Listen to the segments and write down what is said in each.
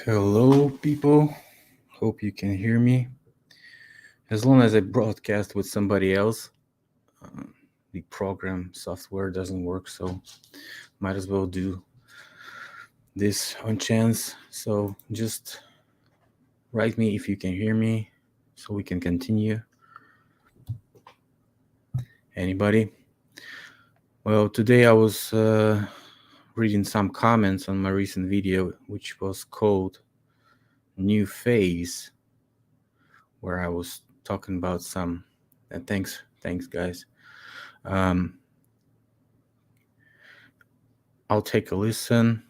Hello, people. Hope you can hear me. As long as I broadcast with somebody else, uh, the program software doesn't work, so might as well do this on chance. So just write me if you can hear me so we can continue. Anybody? Well, today I was reading some comments on my recent video, which was called New Phase, where I was talking about some. And thanks, guys. Um, I'll take a listen.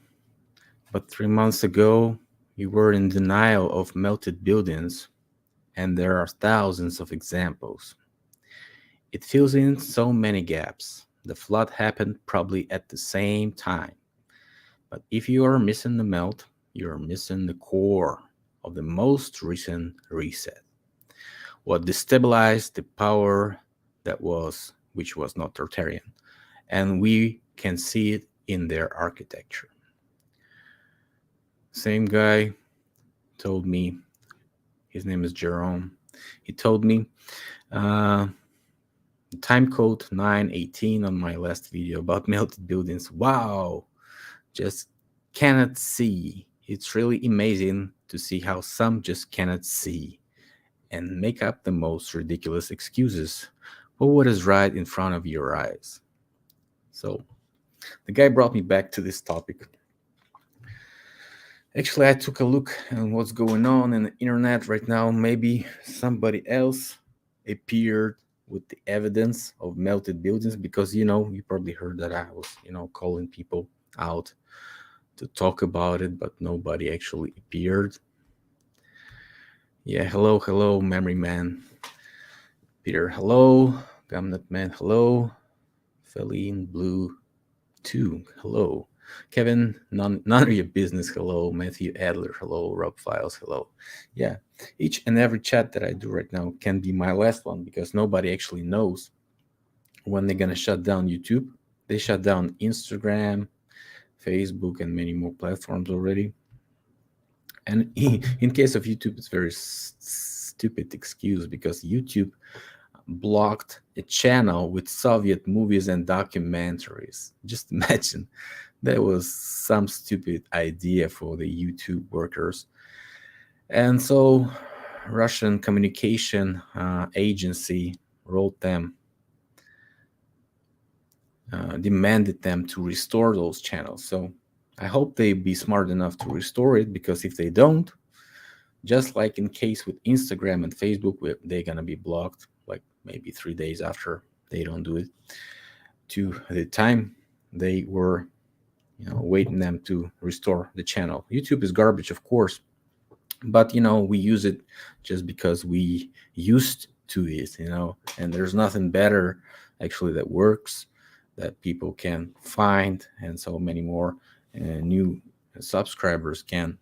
But 3 months ago, you were in denial of melted buildings, and there are thousands of examples. It fills in so many gaps. The flood happened probably at the same time. But if you are missing the melt, you're missing the core of the most recent reset. What destabilized the power which was not Tartarian, and we can see it in their architecture. Same guy told me, his name is Jerome. He told me time code 918 on my last video about melted buildings. Wow, just cannot see. It's really amazing to see how some just cannot see and make up the most ridiculous excuses for what is right in front of your eyes. So the guy brought me back to this topic. Actually, I took a look at what's going on in the internet right now. Maybe somebody else appeared with the evidence of melted buildings, because you probably heard that I was calling people out to talk about it, but nobody actually appeared. Yeah, hello, Memory Man. Peter, hello. Gumnut Man, hello. Feline Blue 2, hello. Kevin, none of your business, hello. Matthew Adler, hello. Rob Files, hello. Yeah, each and every chat that I do right now can be my last one, because nobody actually knows when they're gonna shut down YouTube. They shut down Instagram, Facebook, and many more platforms already. And in case of YouTube, it's very stupid excuse, because YouTube blocked a channel with Soviet movies and documentaries. Just imagine, that was some stupid idea for the YouTube workers. And so Russian communication agency wrote them, demanded them to restore those channels. So I hope they be smart enough to restore it, because if they don't, just like in case with Instagram and Facebook, they're gonna be blocked like maybe 3 days after they don't do it, to the time they were waiting them to restore the channel. YouTube is garbage, of course, but we use it just because we used to it, and there's nothing better actually that works, that people can find, and so many more new subscribers can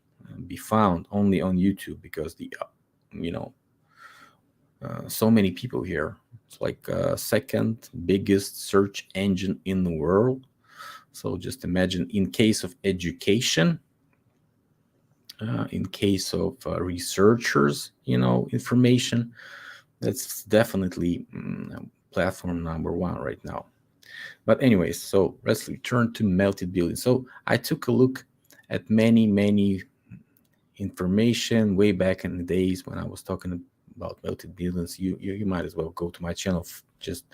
be found only on YouTube, because the so many people here. It's like second biggest search engine in the world. So just imagine, in case of education, in case of researchers, information, that's definitely platform number one right now. But anyways, so let's return to melted buildings. So I took a look at many information way back in the days when I was talking about melted buildings. You might as well go to my channel, just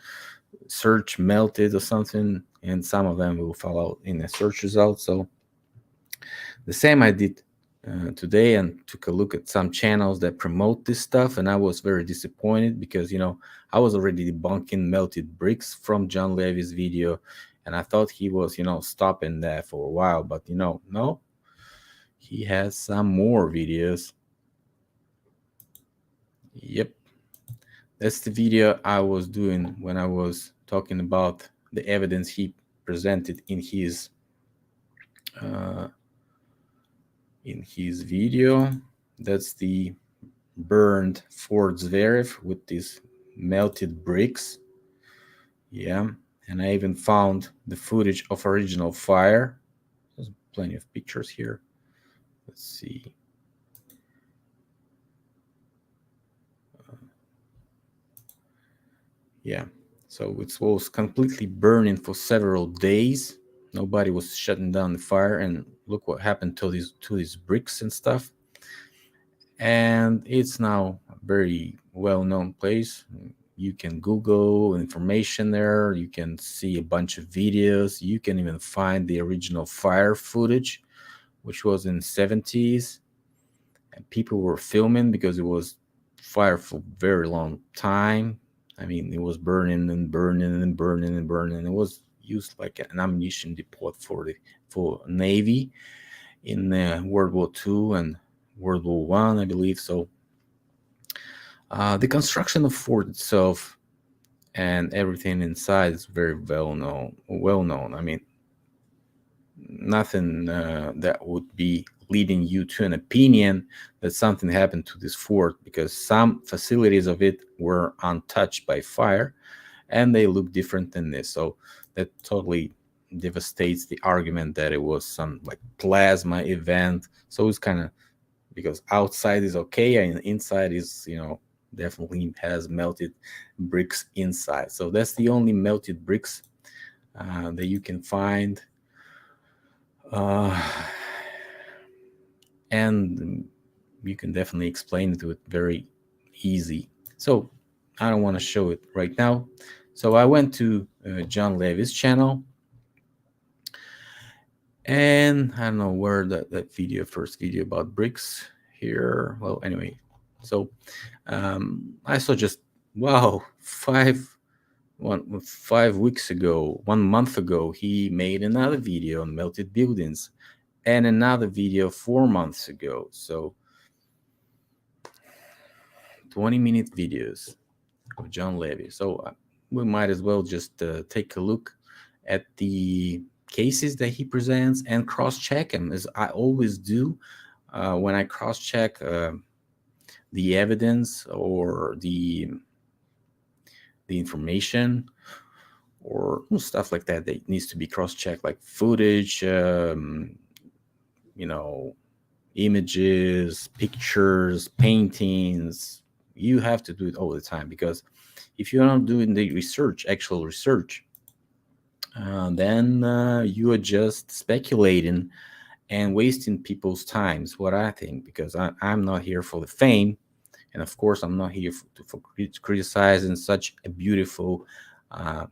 search melted or something, and some of them will fall out in the search result. So the same I did today, and took a look at some channels that promote this stuff, and I was very disappointed, because I was already debunking melted bricks from John Levy's video, and I thought he was stopping that for a while, but no, he has some more videos. Yep, that's the video I was doing when I was talking about the evidence he presented in his video. That's the burned Fort Zverev with these melted bricks. Yeah, and I even found the footage of original fire. There's plenty of pictures here. Let's see. Yeah. So it was completely burning for several days. Nobody was shutting down the fire, and look what happened to these bricks and stuff. And it's now a very well-known place. You can Google information there. You can see a bunch of videos. You can even find the original fire footage, which was in 70s, and people were filming because it was fire for a very long time. I mean, it was burning and burning and burning and burning. It was used like an ammunition depot for Navy in World War II and World War I believe. So the construction of fort itself and everything inside is very well known. Well known. I mean, nothing that would be leading you to an opinion that something happened to this fort, because some facilities of it were untouched by fire and they look different than this. So that totally devastates the argument that it was some like plasma event. So it's kind of, because outside is okay and inside is, definitely has melted bricks inside. So that's the only melted bricks that you can find. uh, and you can definitely explain it with very easy. So I don't want to show it right now. So I went to John Levy's channel, and I don't know where that video, first video about bricks here. Well, anyway, so I saw just, wow, 5 weeks ago, 1 month ago, he made another video on melted buildings, and another video 4 months ago. So 20-minute videos of John Levy. So we might as well just take a look at the cases that he presents and cross-check them, as I always do when I cross-check the evidence or the information or stuff like that needs to be cross-checked, like footage, you know, images, pictures, paintings. You have to do it all the time, because if you're not doing the research, actual research, then you are just speculating and wasting people's times. What I think, because I'm not here for the fame, and of course I'm not here for criticizing such a beautiful, uh,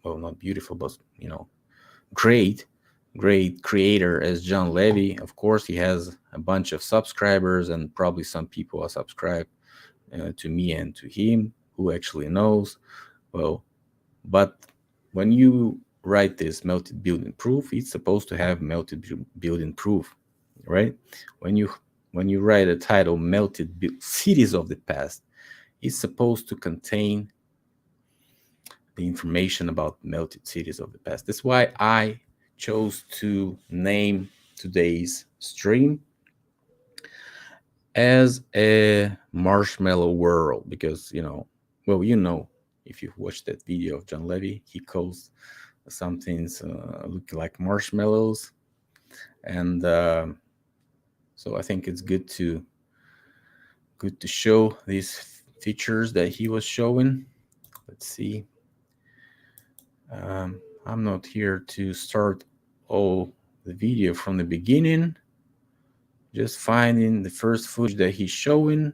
well, not beautiful, but great, great creator as John Levy. Of course, he has a bunch of subscribers, and probably some people are subscribed to me and to him who actually knows. Well, but when you write this melted building proof, it's supposed to have melted building proof, right? When you write a title, melted cities of the past, it's supposed to contain the information about melted cities of the past. That's why I chose to name today's stream as a marshmallow world, because well, if you've watched that video of John Levy, he calls some things look like marshmallows. And so I think it's good to show these features that he was showing. Let's see. I'm not here to start all the video from the beginning, just finding the first footage that he's showing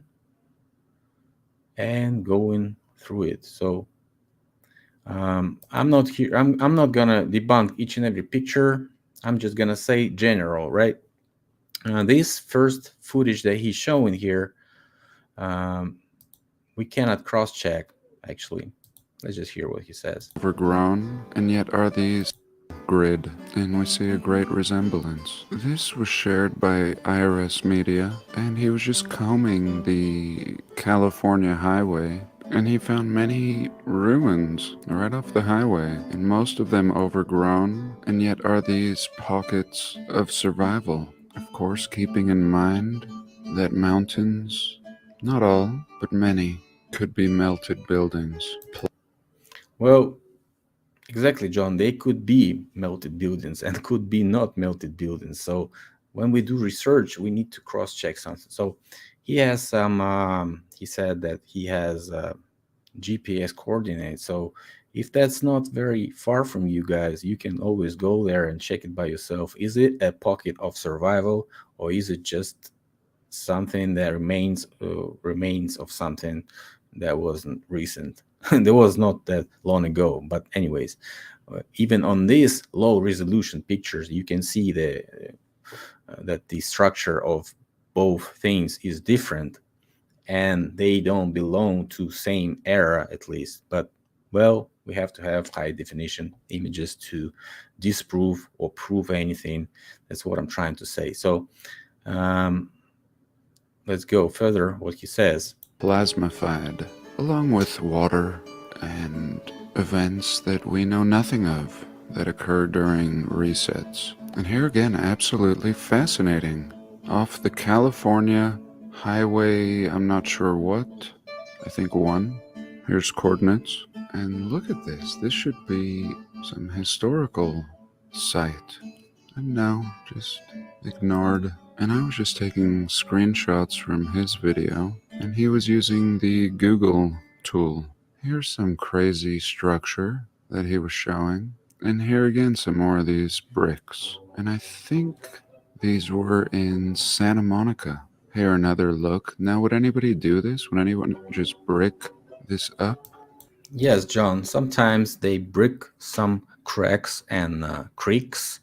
and going through it. So I'm not here. I'm not gonna debunk each and every picture. I'm just gonna say general, right? This first footage that he's showing here, um, we cannot cross-check. Actually, let's just hear what he says. Overgrown, and yet are these grid, and we see a great resemblance. This was shared by IRS Media, and he was just combing the California highway, and he found many ruins right off the highway, and most of them overgrown, and yet are these pockets of survival. Of course, keeping in mind that mountains, not all, but many, could be melted buildings. Well, exactly, John. They could be melted buildings and could be not melted buildings. So when we do research, we need to cross-check something. So he has some. He said that he has GPS coordinates. So if that's not very far from you guys, you can always go there and check it by yourself. Is it a pocket of survival, or is it just something that remains of something that wasn't recent? There was not that long ago. But anyways, even on these low resolution pictures, you can see that the structure of both things is different, and they don't belong to same era at least. But well, we have to have high definition images to disprove or prove anything. That's what I'm trying to say. So um, let's go further what he says. Plasmified, along with water and events that we know nothing of that occur during resets. And here again, absolutely fascinating. Off the California highway, I'm not sure what, I think 1. Here's coordinates. And look at this. This should be some historical site. And no, just ignored. And I was just taking screenshots from his video, and he was using the Google tool. Here's some crazy structure that he was showing. And here again, some more of these bricks. And I think these were in Santa Monica. Here, another look. Now, would anybody do this? Would anyone just brick this up? Yes, John, sometimes they brick some cracks and creeks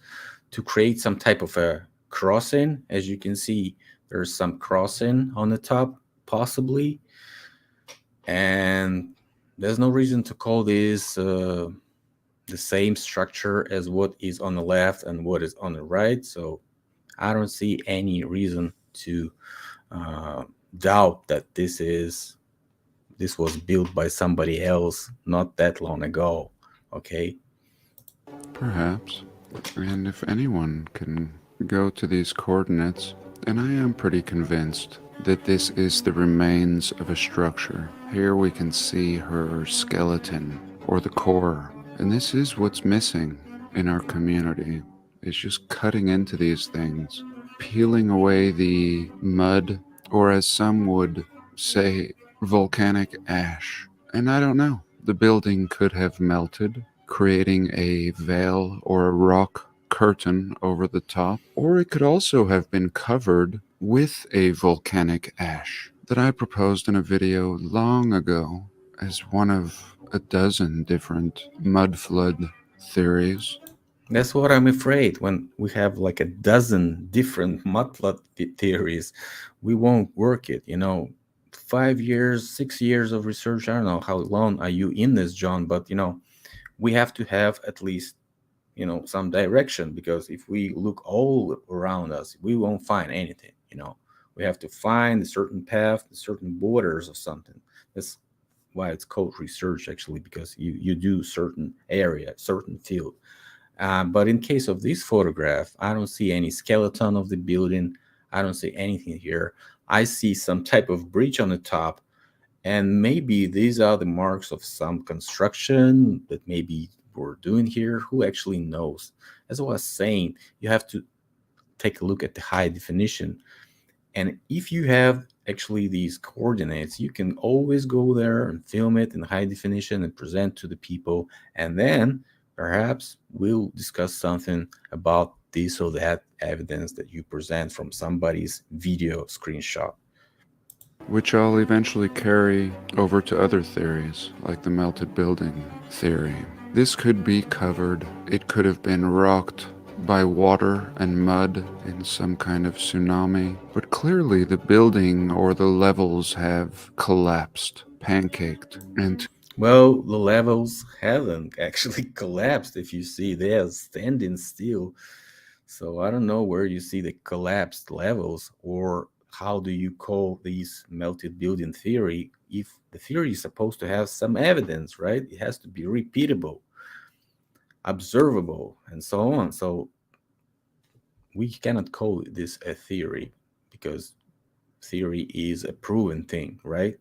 to create some type of a crossing. As you can see, there's some crossing on the top, possibly, and there's no reason to call this the same structure as what is on the left and what is on the right. So I don't see any reason to uh, doubt that this was built by somebody else not that long ago. Okay. Perhaps. And if anyone can go to these coordinates, and I am pretty convinced that this is the remains of a structure. Here we can see her skeleton, or the core. And this is what's missing in our community. It's just cutting into these things, peeling away the mud, or as some would say, volcanic ash. And I don't know, the building could have melted, creating a veil or a rock curtain over the top, or it could also have been covered with a volcanic ash that I proposed in a video long ago as one of a dozen different mud flood theories. That's what I'm afraid. When we have like a dozen different mudflood theories, we won't work it. 5 years, 6 years of research. I don't know how long are you in this, John, but we have to have at least some direction, because if we look all around us, we won't find anything. We have to find a certain path, a certain borders of something. That's why it's called research, actually, because you do certain area, certain field. But in case of this photograph, I don't see any skeleton of the building. I don't see anything here. I see some type of breach on the top, and maybe these are the marks of some construction that maybe we're doing here. Who actually knows? As I was saying, you have to take a look at the high definition. And if you have actually these coordinates, you can always go there and film it in high definition and present to the people. And then perhaps we'll discuss something about this or that evidence that you present from somebody's video screenshot. Which I'll eventually carry over to other theories, like the melted building theory. This could be covered, it could have been rocked by water and mud in some kind of tsunami, but clearly the building or the levels have collapsed, pancaked, and Well, the levels haven't actually collapsed. If you see, they're standing still. So I don't know where you see the collapsed levels, or how do you call these melted building theory if the theory is supposed to have some evidence, right? It has to be repeatable, observable, and so on. So we cannot call this a theory, because theory is a proven thing, right?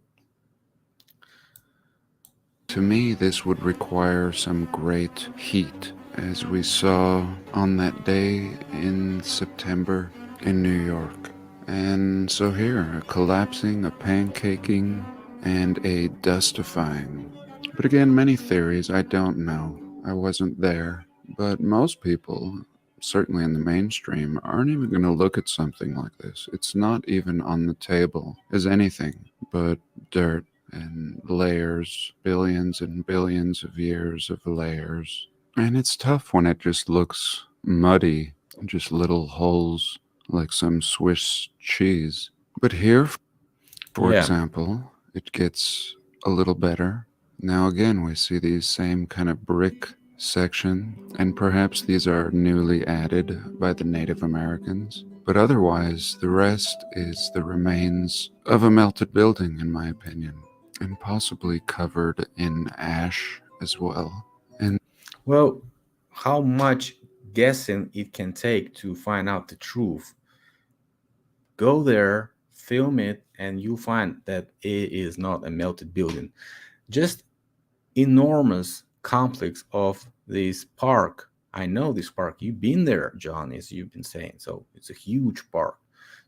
to me this would require some great heat, as we saw on that day in September in New York. And so here, a collapsing, a pancaking, and a dustifying. But again, many theories, I don't know. I wasn't there. But most people, certainly in the mainstream, aren't even going to look at something like this. It's not even on the table as anything but dirt and layers, billions and billions of years of layers. And it's tough when it just looks muddy, just little holes like some Swiss cheese. But here, for Yeah. example, it gets a little better. Now, again, we see these same kind of brick section, and perhaps these are newly added by the Native Americans. But otherwise, the rest is the remains of a melted building, in my opinion, and possibly covered in ash as well. And Well, how much guessing it can take to find out the truth? Go there, film it, and you find that it is not a melted building. Just enormous complex of this park. I know this park. You've been there, John, as you've been saying. So it's a huge park.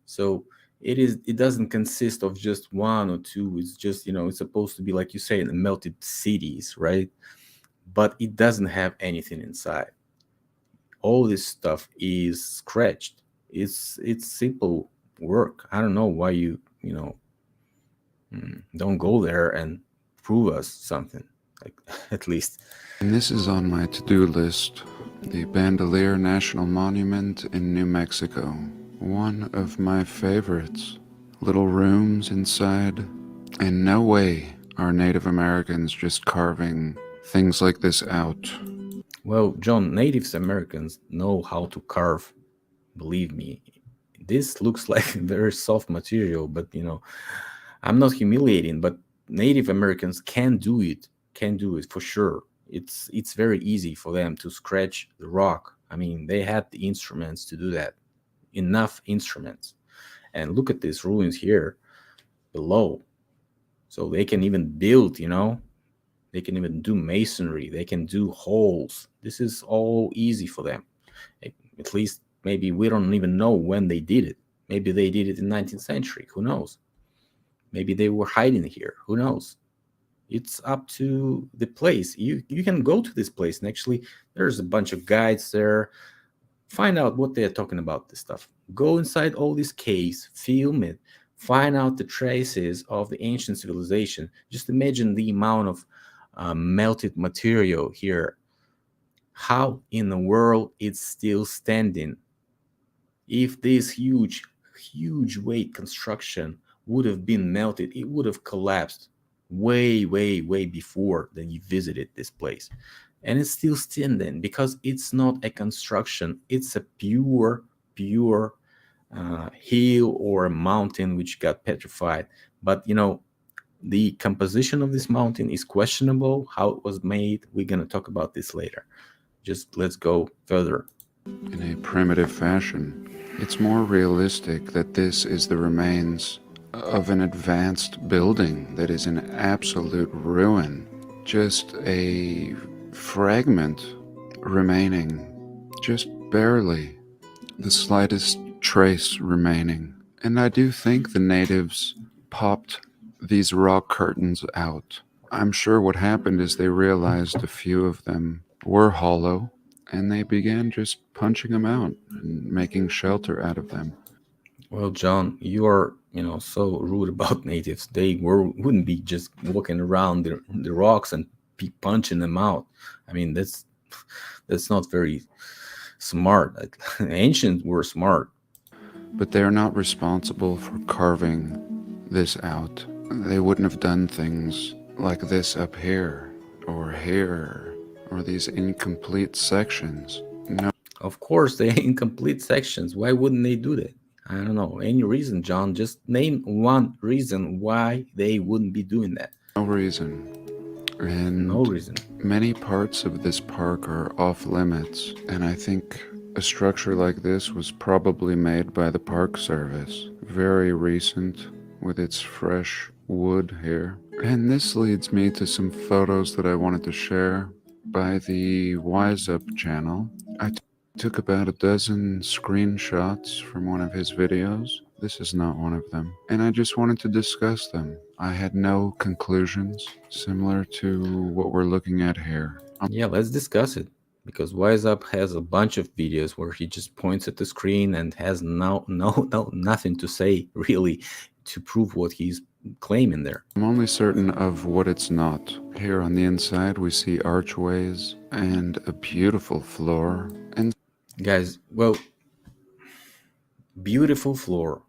So it doesn't consist of just one or two. It's just, it's supposed to be, like you say, the melted cities, right? But it doesn't have anything inside. All this stuff is scratched. It's simple work. I don't know why you don't go there and prove us something, like at least. this is on my to do list, the Bandelier National Monument in New Mexico. One of my favorites. Little rooms inside. And no way are Native Americans just carving things like this out. Well, John, Native Americans know how to carve. Believe me, this looks like very soft material, but I'm not humiliating, but Native Americans can do it. Can do it for sure. It's very easy for them to scratch the rock. I mean, they had the instruments to do that. Enough instruments. And look at these ruins here below. So they can even build, they can even do masonry, they can do holes. This is all easy for them. At least maybe we don't even know when they did it. Maybe they did it in 19th century, who knows? Maybe they were hiding here, who knows? It's up to the place. You can go to this place, and actually there's a bunch of guides there. Find out what they're talking about, this stuff. Go inside all these caves, film it, find out the traces of the ancient civilization. Just imagine the amount of melted material here. How in the world it's still standing? If this huge weight construction would have been melted, it would have collapsed way before that you visited this place. And it's still standing because it's not a construction, it's a pure hill or a mountain which got petrified. But the composition of this mountain is questionable. How it was made, we're going to talk about this later. Just let's go further. In a primitive fashion, it's more realistic that this is the remains of an advanced building that is in absolute ruin. Just a fragment remaining, just barely, the slightest trace remaining. And I do think the natives popped these rock curtains out. I'm sure what happened is they realized a few of them were hollow, and they began just punching them out and making shelter out of them. Well, John, you are, so rude about natives. They wouldn't be just walking around the rocks and be punching them out. I mean, that's not very smart. Ancients were smart. But they're not responsible for carving this out. They wouldn't have done things like this up here, or these incomplete sections. No. Of course, they're incomplete sections. Why wouldn't they do that? I don't know. Any reason, John? Just name one reason why they wouldn't be doing that. No reason. And No reason. many parts of this park are off limits, and I think a structure like this was probably made by the Park Service. Very recent, with its fresh wood here. And this leads me to some photos that I wanted to share by the Wise Up channel. I took about a dozen screenshots from one of his videos. This is not one of them. And I just wanted to discuss them. I had no conclusions, similar to what we're looking at here. Yeah, let's discuss it. Because Wise Up has a bunch of videos where he just points at the screen and has no nothing to say really to prove what he's claiming there. I'm only certain of what it's not. Here on the inside, we see archways and a beautiful floor. And Guys, well, beautiful floor.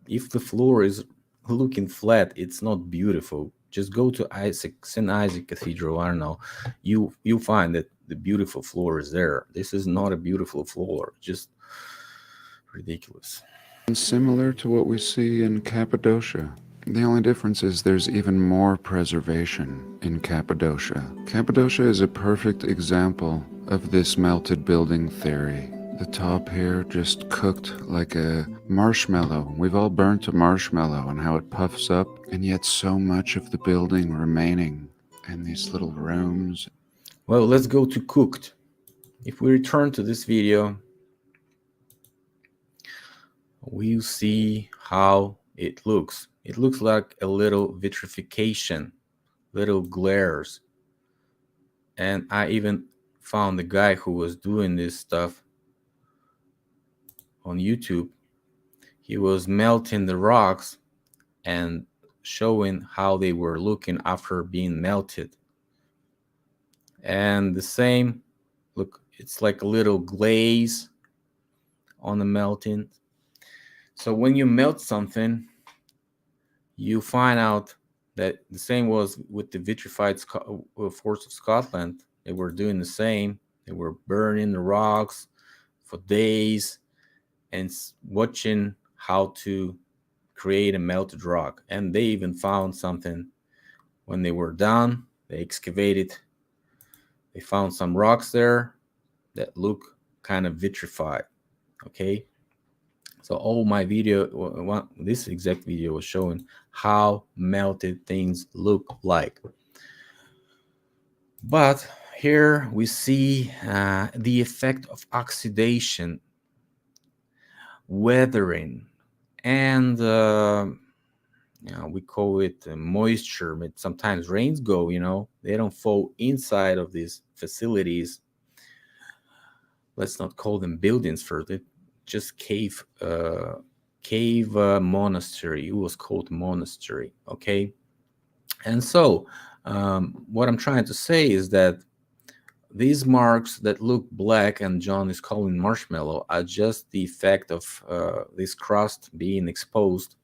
If the floor is looking flat, it's not beautiful. Just go to St. Isaac Cathedral. I don't know. You find that the beautiful floor is there. This is not a beautiful floor. Just ridiculous. similar to what we see in Cappadocia. The only difference is there's even more preservation in Cappadocia. Cappadocia is a perfect example of this melted building theory. The top here just cooked like a marshmallow. We've all burnt a marshmallow and how it puffs up, and yet so much of the building remaining in these little rooms. Well, let's go to cooked. If we return to this video, we'll see how it looks. It looks like a little vitrification, little glares. And I even found the guy who was doing this stuff on YouTube. He was melting the rocks and showing how they were looking after being melted. And the same, look, it's like a little glaze on the melting. So when you melt something, you find out that the same was with the vitrified forts of Scotland. They were doing the same. They were burning the rocks for days and watching how to create a melted rock. And they even found something when they were done. They excavated. They found some rocks there that look kind of vitrified. Okay. So all my video, this exact video was showing how melted things look like. But here we see the effect of oxidation, weathering, and we call it moisture. But sometimes rains go, they don't fall inside of these facilities. Let's not call them buildings first. Just cave monastery. It was called monastery. Okay. And so what I'm trying to say is that these marks that look black and John is calling marshmallow are just the effect of this crust being exposed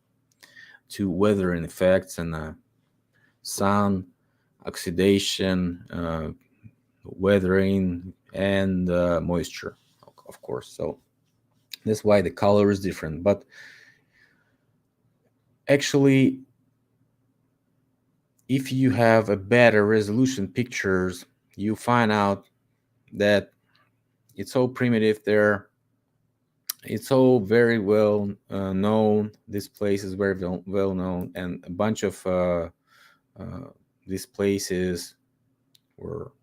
to weathering effects and sun, oxidation, weathering, and moisture, of course. So that's why the color is different. But actually, if you have a better resolution pictures, you find out that it's all primitive there. It's all very well known. This place is very well known, and a bunch of these places were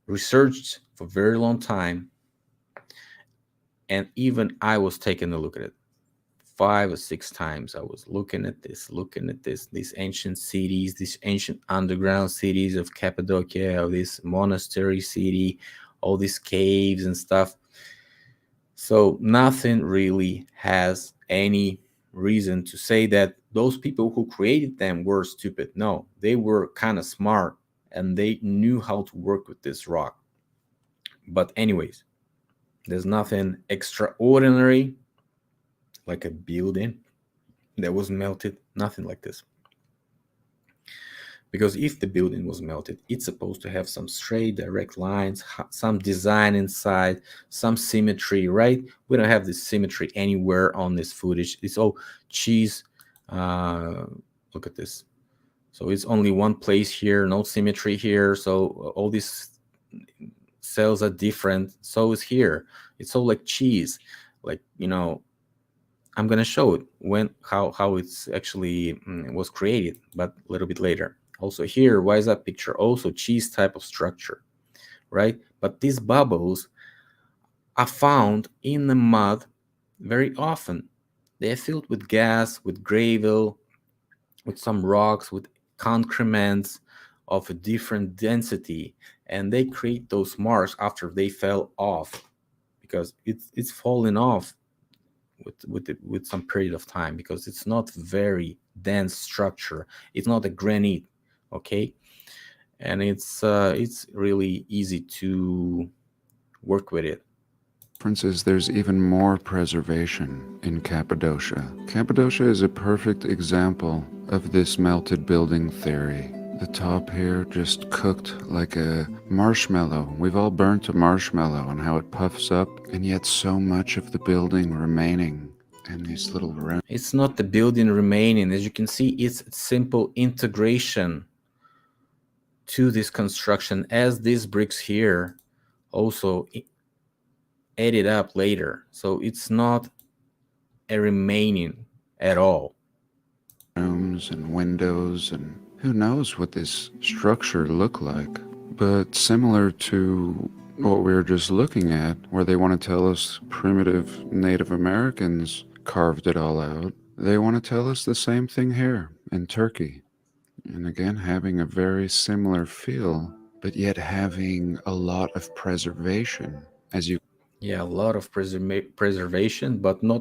researched for a very long time. And even I was taking a look at it 5 or 6 times. I was looking at this, these ancient cities, these ancient underground cities of Cappadocia, of this monastery city, all these caves and stuff. So nothing really has any reason to say that those people who created them were stupid. No, they were kind of smart and they knew how to work with this rock. But anyways, there's nothing extraordinary like a building that was melted, nothing like this. Because if the building was melted, it's supposed to have some straight, direct lines, some design inside, some symmetry, right? We don't have this symmetry anywhere on this footage. It's all cheese. Look at this. So it's only one place here, no symmetry here. So all these cells are different. So is here. It's all like cheese. Like, I'm gonna show it how it's actually was created, but a little bit later. Also here, why is that picture? Also cheese type of structure, right? But these bubbles are found in the mud very often. They are filled with gas, with gravel, with some rocks, with concrements of a different density, and they create those marks after they fell off because it's falling off with some period of time because it's not very dense structure. It's not a granite, okay, and it's really easy to work with it. Difference is there's even more preservation in Cappadocia. Cappadocia is a perfect example of this melted building theory. The top here just cooked like a marshmallow. We've all burnt a marshmallow and how it puffs up, and yet so much of the building remaining and these little It's not the building remaining. As you can see, it's simple integration to this construction as these bricks here also added up later. So it's not a remaining at all. rooms and windows, and who knows what this structure looked like. But similar to what we were just looking at, where they want to tell us primitive Native Americans carved it all out, they want to tell us the same thing here in Turkey. And again, having a very similar feel, but yet having a lot of preservation, as you Yeah, a lot of preservation, but no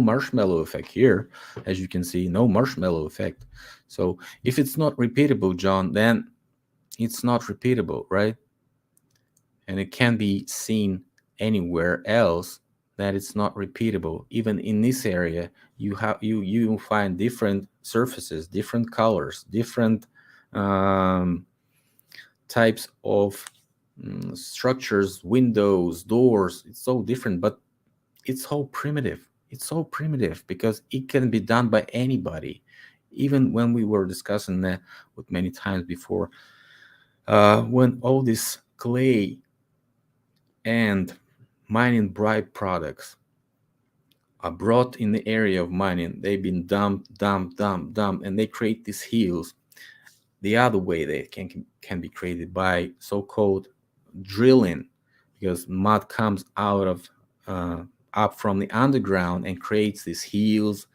marshmallow effect here. As you can see, no marshmallow effect. So if it's not repeatable, John, then it's not repeatable, right? And it can be seen anywhere else that it's not repeatable. Even in this area, you find different surfaces, different colors, different um, types of structures, windows, doors. It's so different, but it's so primitive. It's so primitive because it can be done by anybody. Even when we were discussing that with many times before, when all this clay and mining byproducts are brought in the area of mining, they've been dumped, and they create these hills. The other way they can be created by so-called drilling, because mud comes out of uh, up from the underground and creates these hills,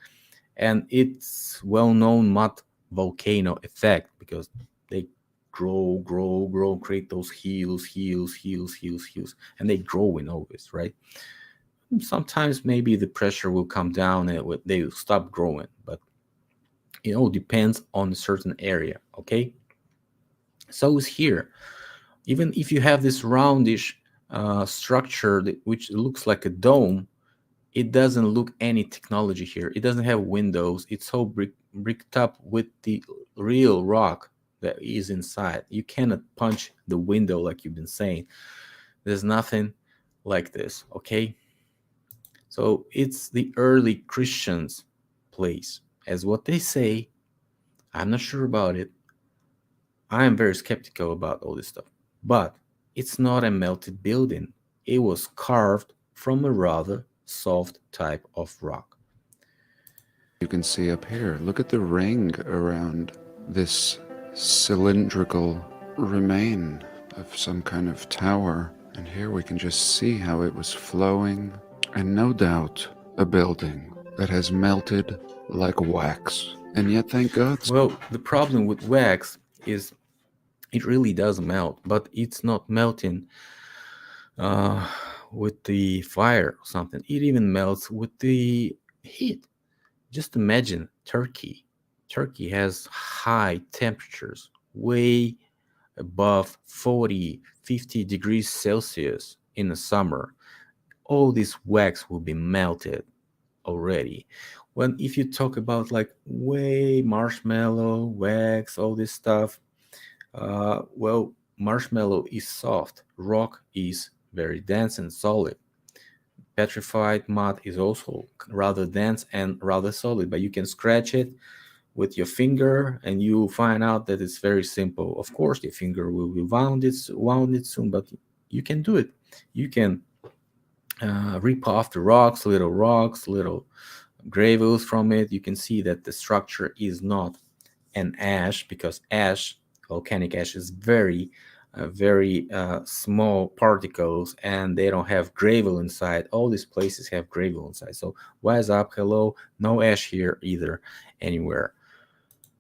and it's well-known mud volcano effect because they grow, create those hills, and they grow in always, right? Sometimes maybe the pressure will come down and they will stop growing, but it all depends on a certain area, okay? So is here. Even if you have this roundish structure which looks like a dome, it doesn't look any technology here. It doesn't have windows. It's so bricked up with the real rock that is inside. You cannot punch the window like you've been saying. There's nothing like this, okay? So it's the early Christians' place, as what they say. I'm not sure about it. I am very skeptical about all this stuff. But it's not a melted building. It was carved from a rather soft type of rock. can see up here. Look at the ring around this cylindrical remain of some kind of tower. And here we can just see how it was flowing. And no doubt, a building that has melted like wax. And yet, thank God. Well, the problem with wax is it really does melt, but it's not melting uh, with the fire or something. It even melts with the heat. Just imagine Turkey. Turkey has high temperatures, way above 40, 50 degrees Celsius in the summer. All this wax will be melted already. When if you talk about like way marshmallow, wax, all this stuff, well, marshmallow is soft, rock is very dense and solid. Petrified mud is also rather dense and rather solid, but you can scratch it with your finger and you find out that it's very simple. Of course, your finger will be wounded soon, but you can do it. You can rip off the rocks, little gravels from it. You can see that the structure is not an ash because ash, volcanic ash, is very very small particles, and they don't have gravel inside. All these places have gravel inside. So what's up? Hello. No ash here either, anywhere.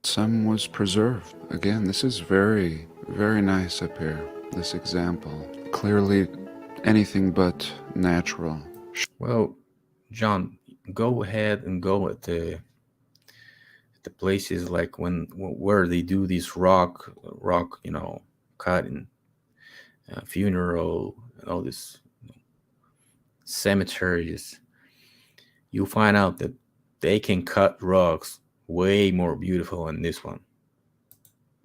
Some was preserved. Again, this is very, very nice up here. This example. Clearly anything but natural. Well, John, go ahead and go at the places like where they do this rock, cutting, funeral, and all this cemeteries. You'll find out that they can cut rocks way more beautiful than this one.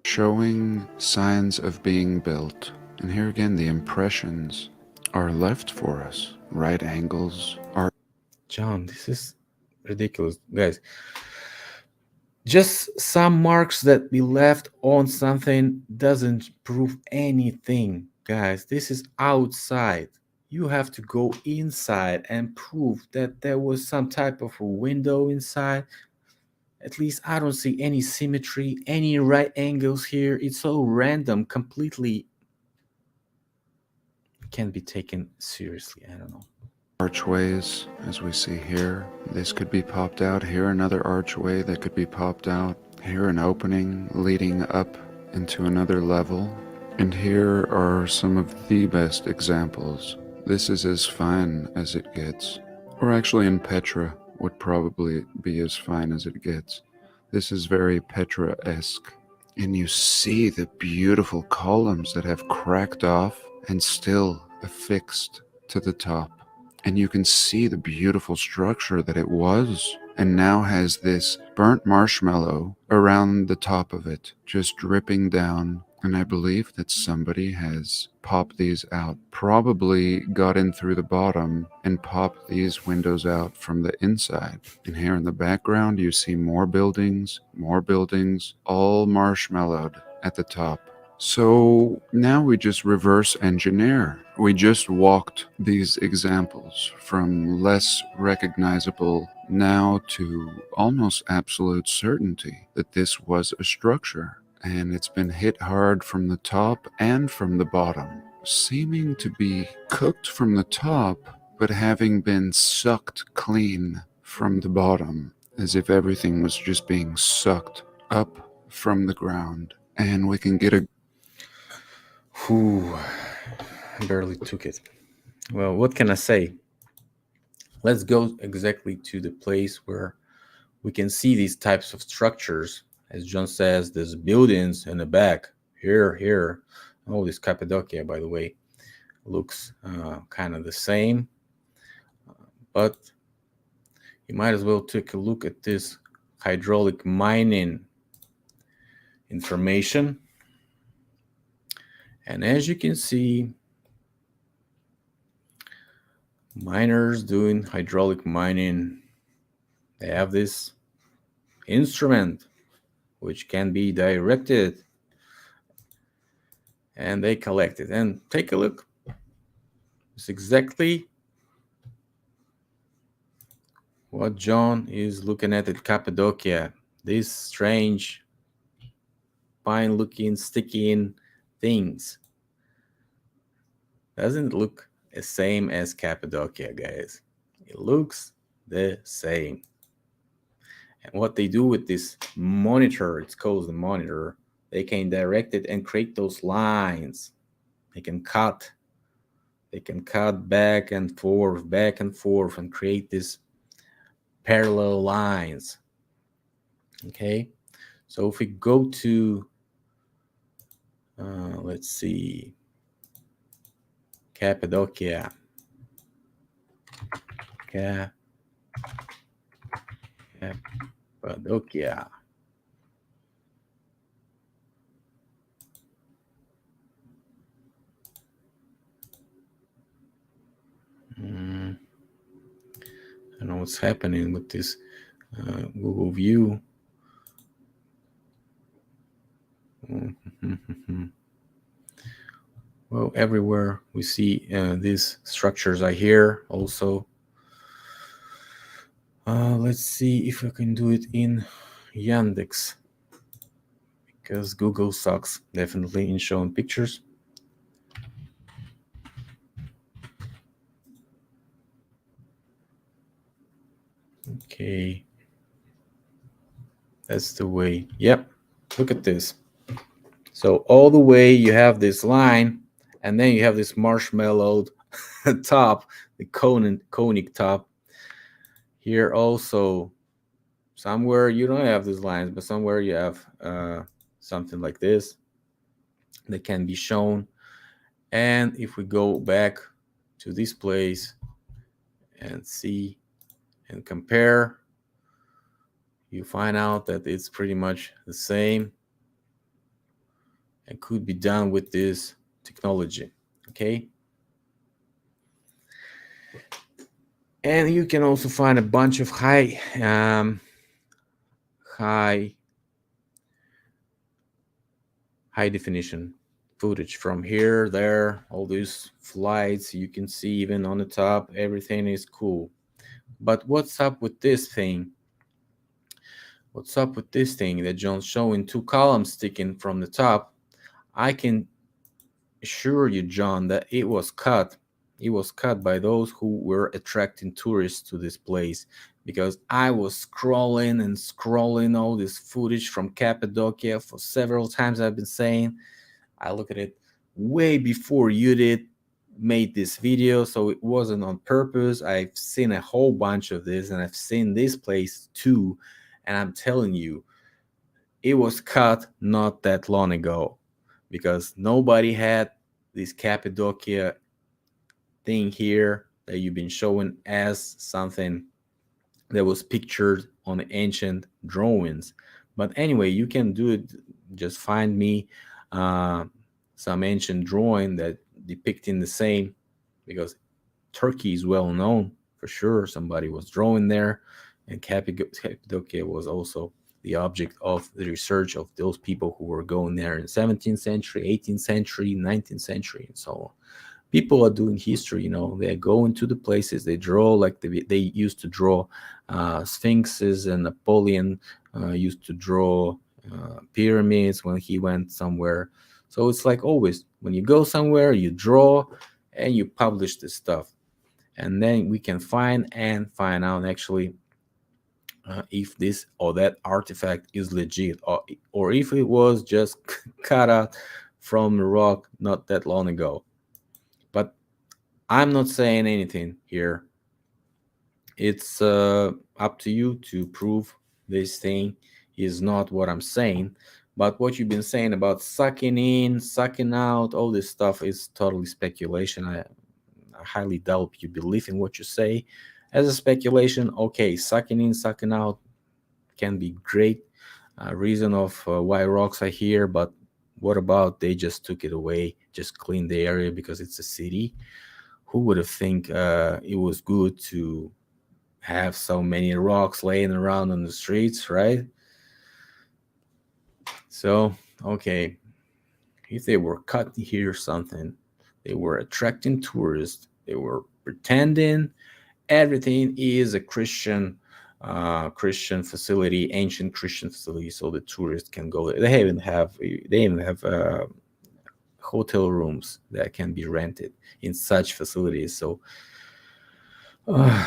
Showing signs of being built. And here again, the impressions are left for us. Right angles are. John, this is ridiculous, guys. Just some marks that be left on something doesn't prove anything, guys. This is outside. You have to go inside and prove that there was some type of a window inside. At least I don't see any symmetry, any right angles here. It's so random, completely can't be taken seriously. I don't know. Archways, as we see here. This could be popped out. Here, another archway that could be popped out. Here, an opening leading up into another level. And here are some of the best examples. This is as fine as it gets. Or actually, in Petra, would probably be as fine as it gets. This is very Petra-esque. And you see the beautiful columns that have cracked off and still affixed to the top. And you can see the beautiful structure that it was, and now has this burnt marshmallow around the top of it, just dripping down. And I believe that somebody has popped these out, probably got in through the bottom and popped these windows out from the inside. And here in the background, you see more buildings, all marshmallowed at the top. So now we just reverse engineer. We just walked these examples from less recognizable now to almost absolute certainty that this was a structure. And it's been hit hard from the top and from the bottom, seeming to be cooked from the top, but having been sucked clean from the bottom, as if everything was just being sucked up from the ground. And we can get a Whew, barely took it. Well, what can I say? Let's go exactly to the place where we can see these types of structures. As John says, there's buildings in the back. Here. Oh, this Cappadocia, by the way, looks kind of the same. But you might as well take a look at this hydraulic mining information. And as you can see, miners doing hydraulic mining, they have this instrument which can be directed, and they collect it. And take a look. It's exactly what John is looking at Cappadocia. These strange, fine-looking, sticking things. Doesn't look the same as Cappadocia, guys. It looks the same. And what they do with this monitor, it's called the monitor, they can direct it and create those lines. They can cut back and forth, and create these parallel lines. Okay, so if we go to, let's see, Cappadocia. Cappadocia. I don't know what's happening with this Google View. Well, everywhere we see these structures are here also. Let's see if I can do it in Yandex, because Google sucks definitely in showing pictures. Okay, that's the way. Yep, look at this. So all the way you have this line, and then you have this marshmallow top, the conic top. Here also, somewhere you don't have these lines, but somewhere you have something like this that can be shown. And if we go back to this place and see and compare, you find out that it's pretty much the same and could be done with this technology. Okay. And you can also find a bunch of high high definition footage from here, there, all these flights you can see even on the top. Everything is cool. But what's up with this thing? What's up with this thing that John's showing two columns sticking from the top? I can assure you, John, that it was cut. It was cut by those who were attracting tourists to this place, because I was scrolling and scrolling all this footage from Cappadocia for several times. I've been saying I look at it way before you did made this video, so it wasn't on purpose. I've seen a whole bunch of this, and I've seen this place too, and I'm telling you, it was cut not that long ago, because nobody had this Cappadocia thing here that you've been showing as something that was pictured on ancient drawings. But anyway, you can do it. Just find me uh, some ancient drawing that depicting the same, because Turkey is well known for sure. Somebody was drawing there, and Cappadocia was also the object of the research of those people who were going there in 17th century, 18th century, 19th century, and so on. People are doing history, they're going to the places, they draw like they used to draw sphinxes, and Napoleon used to draw pyramids when he went somewhere. So it's like always, when you go somewhere, you draw and you publish this stuff, and then we can find out actually if this or that artifact is legit, or if it was just cut out from the rock not that long ago. But I'm not saying anything here. It's up to you to prove this thing is not what I'm saying. But what you've been saying about sucking in, sucking out, all this stuff is totally speculation. I highly doubt you believe in what you say. As a speculation, okay, sucking in, sucking out can be great reason of why rocks are here, but what about they just took it away, just cleaned the area because it's a city? Who would have think it was good to have so many rocks laying around on the streets, right? So, okay, if they were cutting here something, they were attracting tourists, they were pretending everything is a Christian facility, ancient Christian facility, so the tourists can go there. They even have hotel rooms that can be rented in such facilities. So, uh,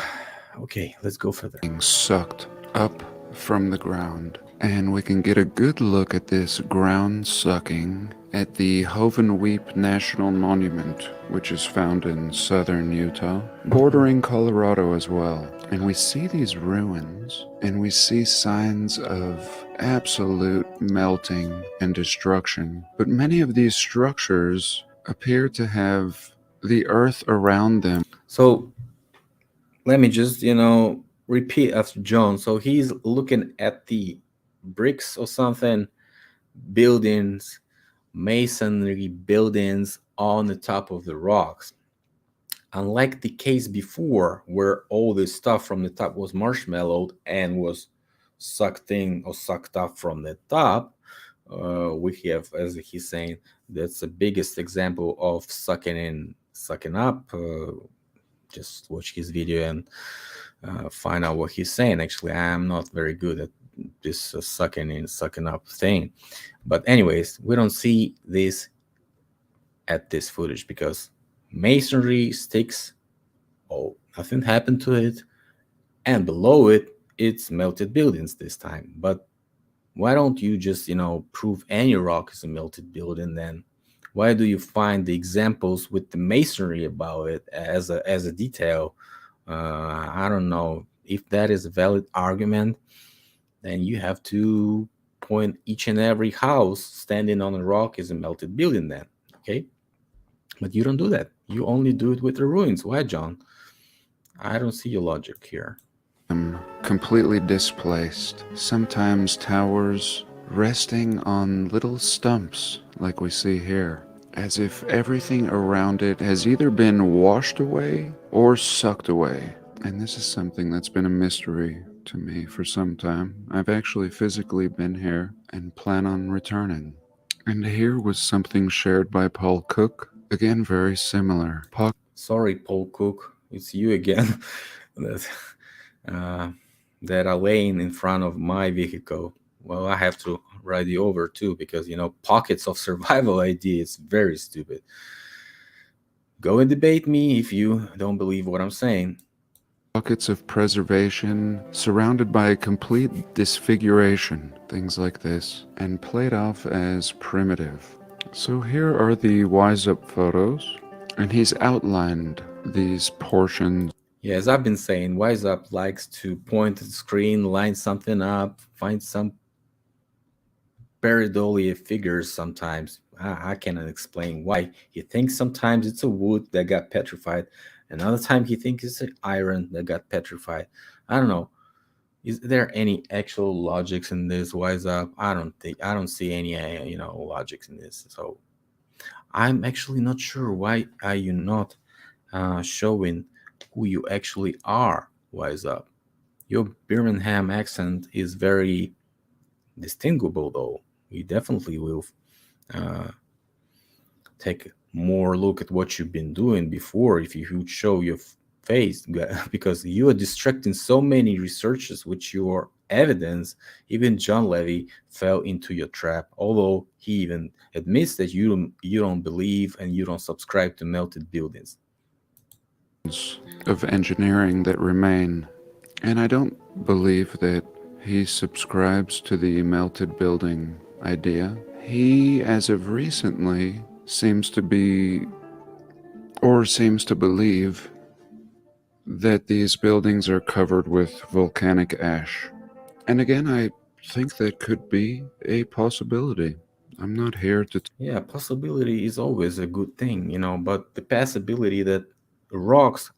okay, let's go further. being sucked up from the ground. And we can get a good look at this ground sucking at the Hovenweep National Monument, which is found in southern Utah, bordering Colorado as well. And we see these ruins, and we see signs of absolute melting and destruction. But many of these structures appear to have the earth around them. So let me just, repeat after John. So he's looking at the bricks or something, buildings, masonry buildings on the top of the rocks. Unlike the case before, where all this stuff from the top was marshmallowed and was sucked in or sucked up from the top, we have, as he's saying, that's the biggest example of sucking in, sucking up. Just watch his video and find out what he's saying. Actually, I'm not very good at this sucking in, sucking up thing. But anyways, we don't see this at this footage because masonry sticks, oh, nothing happened to it, and below it it's melted buildings this time. But why don't you just, prove any rock is a melted building then? Why do you find the examples with the masonry about it as a detail? I don't know if that is a valid argument. Then you have to point each and every house standing on a rock is a melted building then. Okay, but you don't do that. You only do it with the ruins. Why, John? I don't see your logic here. Completely displaced. Sometimes towers resting on little stumps, like we see here, as if everything around it has either been washed away or sucked away. And this is something that's been a mystery to me for some time. I've actually physically been here and plan on returning. And here was something shared by Paul Cook, again very similar. Sorry, Paul Cook, it's you again. that, uh, that are laying in front of my vehicle. Well, I have to ride you over too because pockets of survival idea is very stupid. Go and debate me if you don't believe what I'm saying. Pockets of preservation surrounded by a complete disfiguration, things like this, and played off as primitive. So here are the Wise Up photos, and he's outlined these portions. Yeah, as I've been saying, Wise Up likes to point at the screen, line something up, find some pareidolia figures sometimes. I cannot explain why. He thinks sometimes it's a wood that got petrified. Another time he thinks it's an iron that got petrified. I don't know. Is there any actual logics in this? Wise Up? I don't see any logics in this. So I'm actually not sure why are you not showing who you actually are. Wise Up? Your Birmingham accent is very distinguishable, though. We definitely will uh, take more look at what you've been doing before if you would show your face because you are distracting so many researchers with your evidence. Even John Levy fell into your trap, although he even admits that you don't believe and you don't subscribe to melted buildings. Of engineering that remain, and I don't believe that he subscribes to the melted building idea. He, as of recently, seems to be, or seems to believe, that these buildings are covered with volcanic ash. And again, I think that could be a possibility. I'm not here to. Yeah, possibility is always a good thing, but the possibility that rocks,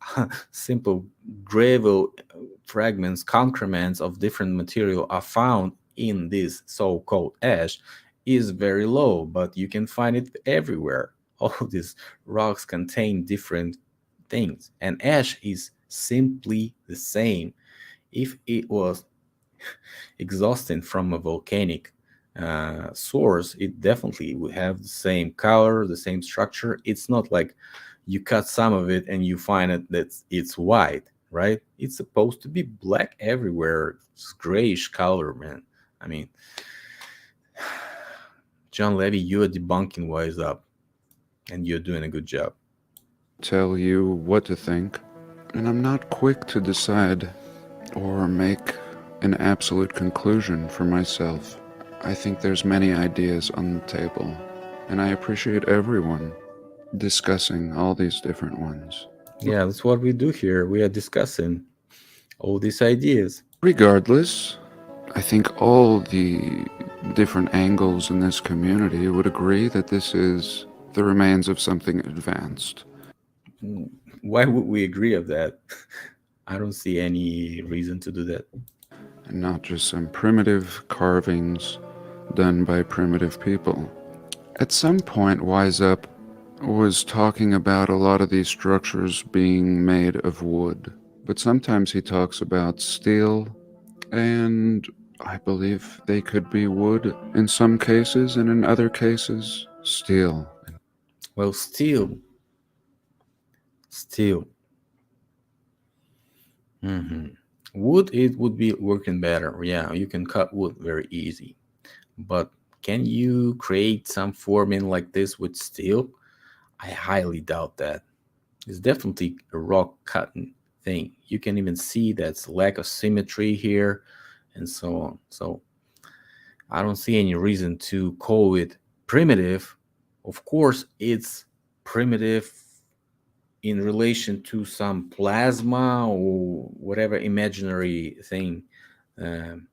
simple gravel fragments, concrements of different material are found in this so-called ash is very low, but you can find it everywhere. All these rocks contain different things, and ash is simply the same. If it was exhausting from a volcanic source, it definitely would have the same color, the same structure. It's not like you cut some of it and you find it that it's white, right? It's supposed to be black everywhere. It's grayish color, man. I mean, John Levy, you are debunking Wise Up, and you're doing a good job. Tell you what to think, and I'm not quick to decide or make an absolute conclusion for myself. I think there's many ideas on the table, and I appreciate everyone discussing all these different ones. Yeah, that's what we do here. We are discussing all these ideas. Regardless, I think all the different angles in this community would agree that this is the remains of something advanced. Why would we agree of that? I don't see any reason to do that. And not just some primitive carvings done by primitive people. At some point, Wise Up was talking about a lot of these structures being made of wood, but sometimes he talks about steel, and I believe they could be wood in some cases, and in other cases, steel. Well, still, hmm wood it would be working better. Yeah, you can cut wood very easy, but can you create some forming like this with steel? I highly doubt that. It's definitely a rock cutting thing. You can even see that's lack of symmetry here and so on. So I don't see any reason to call it primitive. Of course, it's primitive in relation to some plasma or whatever imaginary thing. Um,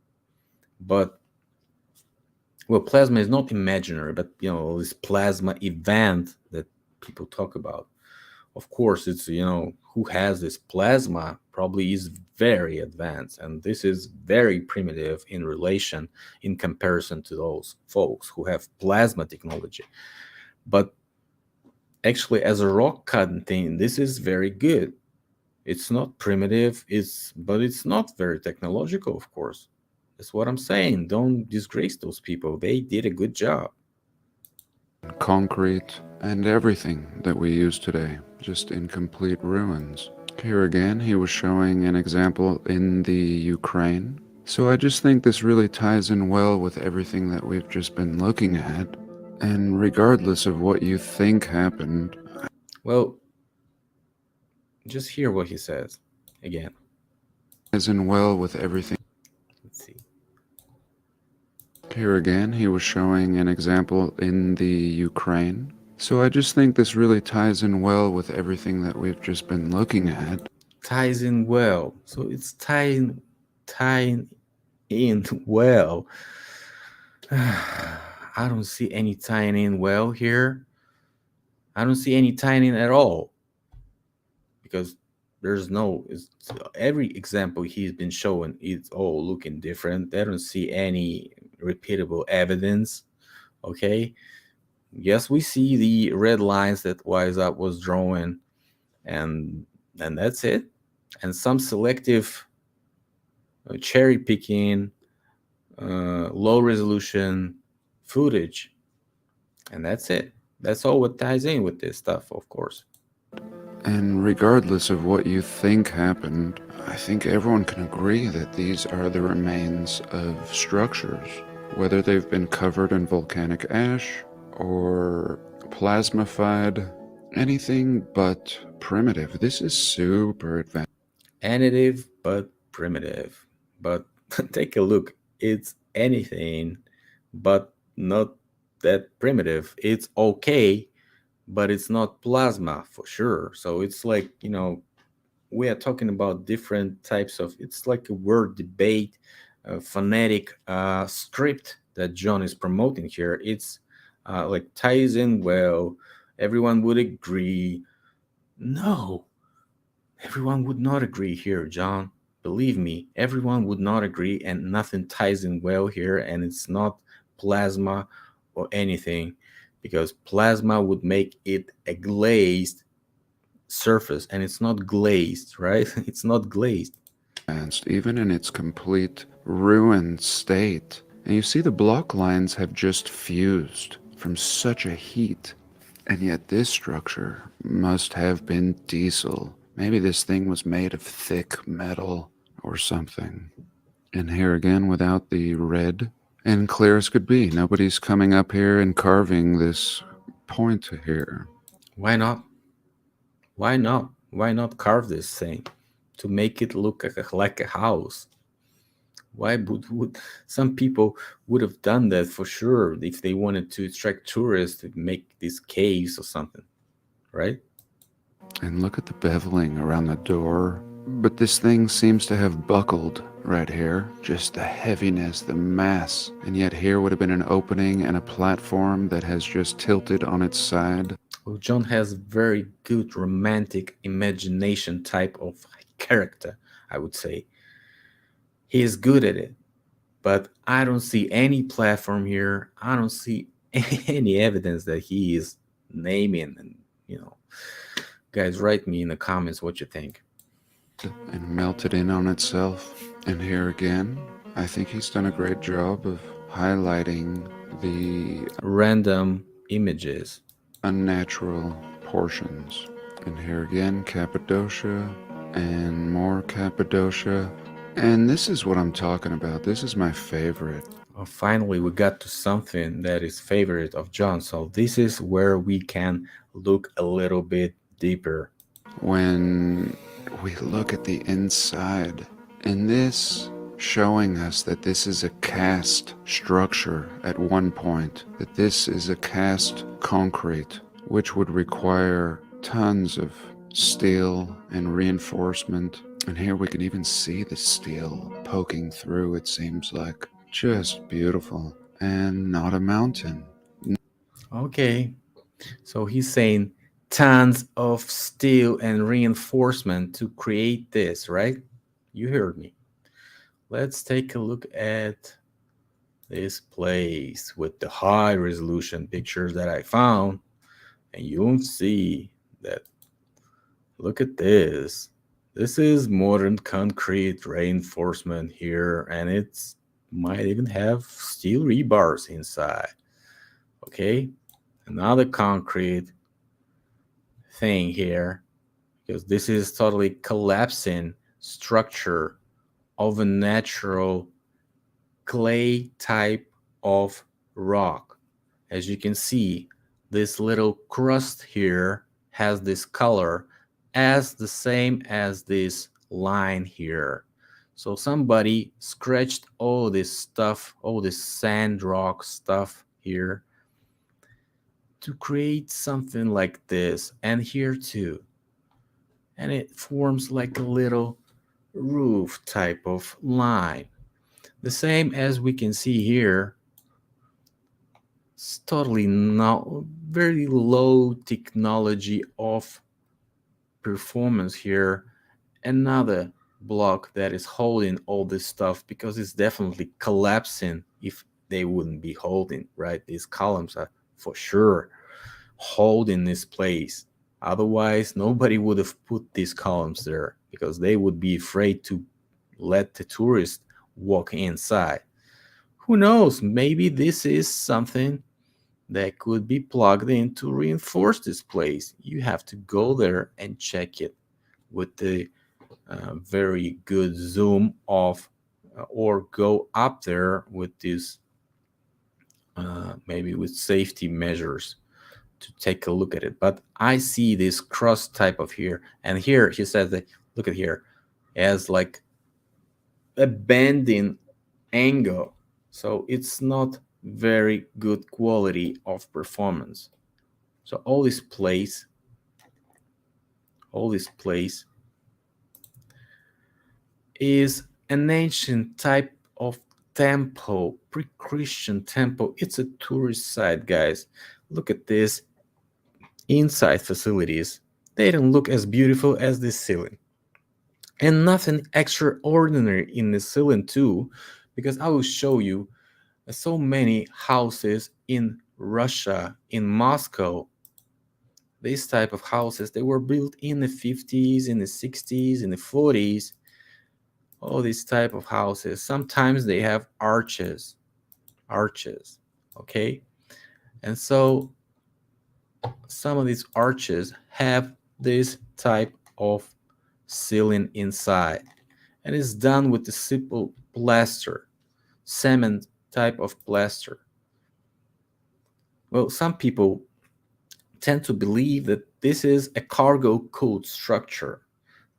but well, plasma is not imaginary, but this plasma event that people talk about. Of course, it's who has this plasma probably is very advanced, and this is very primitive in relation, in comparison to those folks who have plasma technology. But actually, as a rock cutting thing, this is very good. It's not primitive, but it's not very technological, of course. That's what I'm saying. Don't disgrace those people. They did a good job. Concrete, and everything that we use today, just in complete ruins. Here again, he was showing an example in the Ukraine. So I just think this really ties in well with everything that we've just been looking at. And regardless of what you think happened, Well, just hear what he says again. ties in well with everything. Let's see. Here again, he was showing an example in the Ukraine. So I just think this really ties in well with everything that we've just been looking at. Ties in well. So it's tying in well. I don't see any tying in well here. I don't see any tying in at all, because there's no every example he's been showing, it's all looking different. I don't see any repeatable evidence. Okay, yes, we see the red lines that Wise Up was drawing, and that's it. And some selective cherry picking, low resolution footage, and that's it. That's all what ties in with this stuff, of course. And regardless of what you think happened, I think everyone can agree that these are the remains of structures, whether they've been covered in volcanic ash or plasmified, anything but primitive. This is super advanced. Additive but primitive. But take a look. It's anything but not that primitive. It's okay, but it's not plasma for sure. So it's like, we are talking about different types of, it's like a word debate, phonetic script that John is promoting here. It's like ties in well, everyone would agree. No, everyone would not agree here, John. Believe me, everyone would not agree, and nothing ties in well here, and it's not plasma or anything, because plasma would make it a glazed surface, and it's not glazed, right? It's not glazed. Even in its complete ruined state. And you see the block lines have just fused from such a heat. And yet this structure must have been diesel. Maybe this thing was made of thick metal or something. And here again, without the red, and clear as could be, nobody's coming up here and carving this point here. Why not? Why not? Why not carve this thing to make it look like a house? Why would some people would have done that for sure if they wanted to attract tourists to make these caves or something, right? And look at the beveling around the door. But this thing seems to have buckled right here. Just the heaviness, the mass. And yet here would have been an opening and a platform that has just tilted on its side. Well, John has very good romantic imagination type of character, I would say. He is good at it, but I don't see any platform here. I don't see any evidence that he is naming. And guys, write me in the comments what you think. And melted in on itself. And here again, I think he's done a great job of highlighting the Random images. unnatural portions. And here again, Cappadocia, and more Cappadocia. And this is what I'm talking about. This is my favorite. Well, finally, we got to something that is favorite of John. So this is where we can look a little bit deeper. When we look at the inside, and this showing us that this is a cast structure at one point, that this is a cast concrete, which would require tons of steel and reinforcement. And here we can even see the steel poking through, it seems like. Just beautiful. And not a mountain. Okay, so he's saying tons of steel and reinforcement to create this, right? You heard me. Let's take a look at this place with the high resolution pictures that I found, and you'll see that. Look at this. This is modern concrete reinforcement here, and it's might even have steel rebars inside. Okay, another concrete thing here, because this is totally collapsing structure of a natural clay type of rock. As you can see, this little crust here has this color as the same as this line here. So somebody scratched all this stuff, all this sand rock stuff here to create something like this, and here too. And it forms like a little roof type of line. The same as we can see here. It's totally not very low technology of performance here. Another block that is holding all this stuff because it's definitely collapsing if they wouldn't be holding, right? These columns are for sure holding this place. Otherwise, nobody would have put these columns there because they would be afraid to let the tourist walk inside. Who knows? Maybe this is something that could be plugged in to reinforce this place. You have to go there and check it with the very good zoom off, or go up there with this, maybe with safety measures to take a look at it. But I see this cross type of here, and here he says that, look at here, as like a bending angle, so it's not very good quality of performance. So all this place is an ancient type of temple, pre-Christian temple. It's a tourist site, guys. Look at this inside facilities. They don't look as beautiful as this ceiling. And nothing extraordinary in the ceiling too, because I will show you so many houses in Russia, in Moscow. These type of houses, they were built in the 50s, in the 60s, in the 40s. All these type of houses, sometimes they have arches, okay? And so some of these arches have this type of ceiling inside, and it's done with the simple plaster, cement type of plaster. Well, some people tend to believe that this is a cargo cult structure,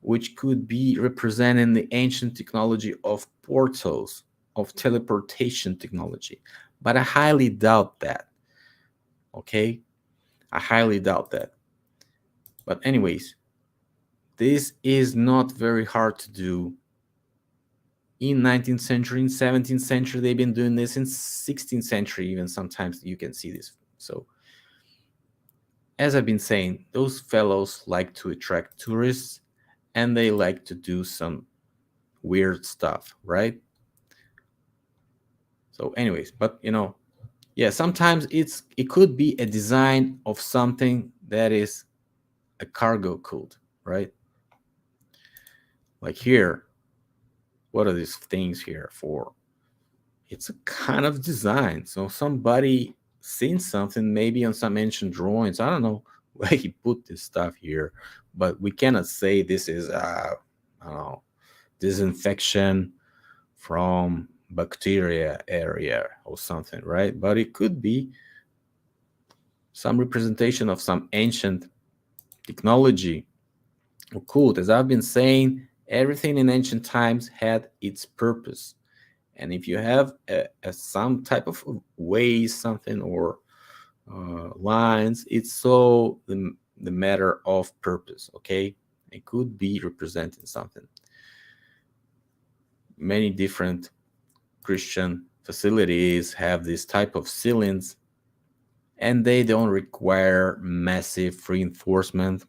which could be representing the ancient technology of portals, of teleportation technology. But I highly doubt that. Okay? I highly doubt that. But, anyways, this is not very hard to do. In 19th century, in 17th century, they've been doing this. In 16th century, even sometimes you can see this. So, as I've been saying, those fellows like to attract tourists, and they like to do some weird stuff, right? So, anyways, but yeah, sometimes it could be a design of something that is a cargo cult, right? Like here, what are these things here for? It's a kind of design. So somebody seen something maybe on some ancient drawings. I don't know where he put this stuff here, but we cannot say this is I don't know, disinfection from bacteria area or something, right? But it could be some representation of some ancient technology occult. As I've been saying, everything in ancient times had its purpose. And if you have some type of ways, something, or lines, it's so the matter of purpose, okay? It could be representing something. Many different Christian facilities have this type of ceilings, and they don't require massive reinforcement.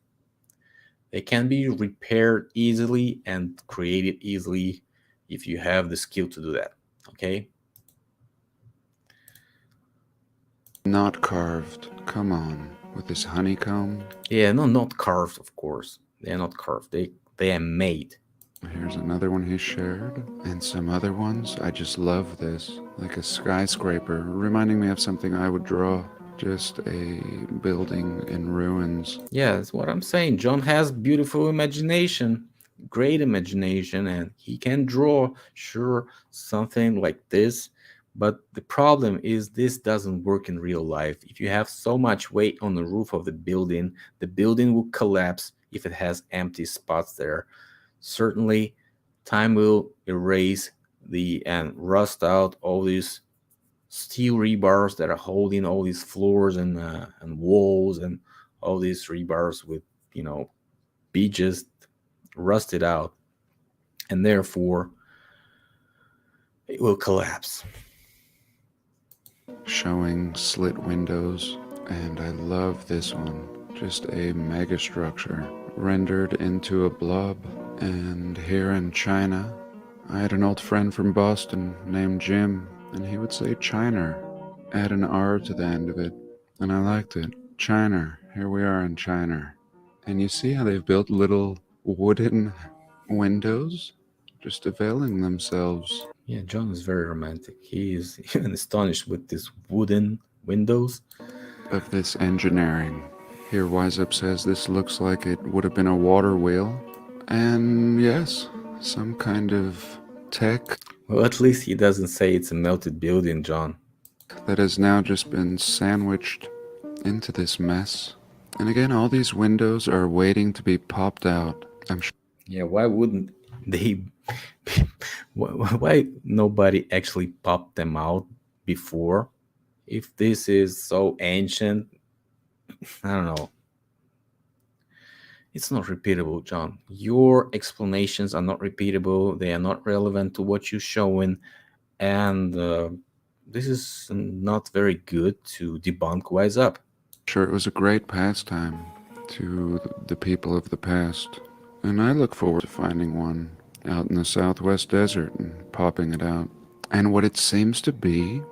They can be repaired easily and created easily if you have the skill to do that, okay? Not carved. Come on. With this honeycomb. Yeah, no, not carved, of course. They're not carved. They are made. Here's another one he shared. And some other ones. I just love this. Like a skyscraper, reminding me of something I would draw. Just a building in ruins. Yeah, that's what I'm saying. John has beautiful imagination, great imagination, and he can draw, sure, something like this. But the problem is, this doesn't work in real life. If you have so much weight on the roof of the building will collapse if it has empty spots there. Certainly, time will erase the and rust out all these steel rebars that are holding all these floors and walls and all these rebars with, be just rusted out, and therefore it will collapse. Showing slit windows. And I love this one. Just a mega structure rendered into a blob. And here in China, I had an old friend from Boston named Jim, and he would say China, add an R to the end of it, and I liked it. China, here we are in China. And you see how they've built little wooden windows, just availing themselves Yeah, John is very romantic. He is even astonished with these wooden windows. of this engineering. Here, Wise Up says this looks like it would have been a water wheel, and yes, some kind of tech Well, at least he doesn't say it's a melted building, John. that has now just been sandwiched into this mess. And again, all these windows are waiting to be popped out. I'm sure Yeah, why wouldn't they? Why nobody actually popped them out before? If this is so ancient, I don't know. It's not repeatable, John. Your explanations are not repeatable. They are not relevant to what you're showing, and this is not very good to debunk Wise Up. it was a great pastime to the people of the past. And I look forward to finding one out in the southwest desert and popping it out. And what it seems to be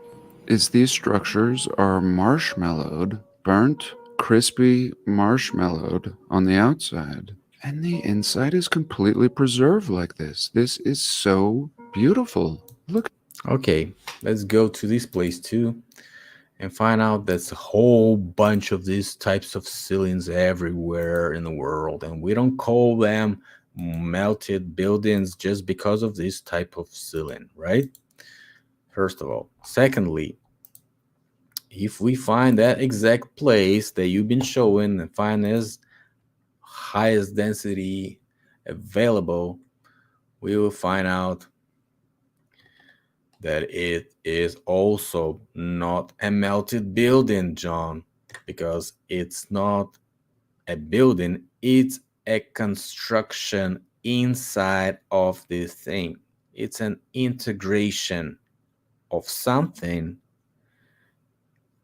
is these structures are marshmallowed, burnt, crispy marshmallowed on the outside. And the inside is completely preserved like this. This is so beautiful. Look. Okay, let's go to this place too and find out there's a whole bunch of these types of ceilings everywhere in the world, and we don't call them melted buildings just because of this type of ceiling, right? First of all. Secondly, if we find that exact place that you've been showing and find as highest density available, we will find out that it is also not a melted building, John, because it's not a building, it's a construction inside of this thing. It's an integration of something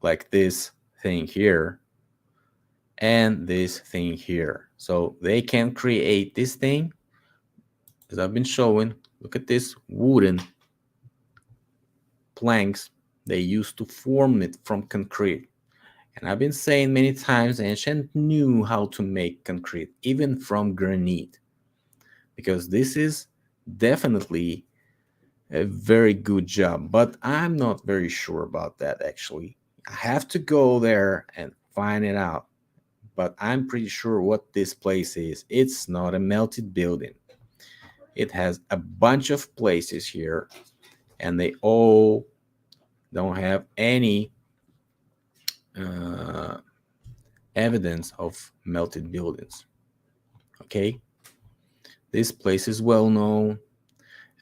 like this thing here and this thing here. So they can create this thing, as I've been showing. Look at this wooden planks they used to form it from concrete. And I've been saying many times, ancient knew how to make concrete, even from granite, because this is definitely a very good job. But I'm not very sure about that actually. I have to go there and find it out. But I'm pretty sure what this place is. It's not a melted building. It has a bunch of places here, and they all don't have any uh, evidence of melted buildings. Okay? This place is well known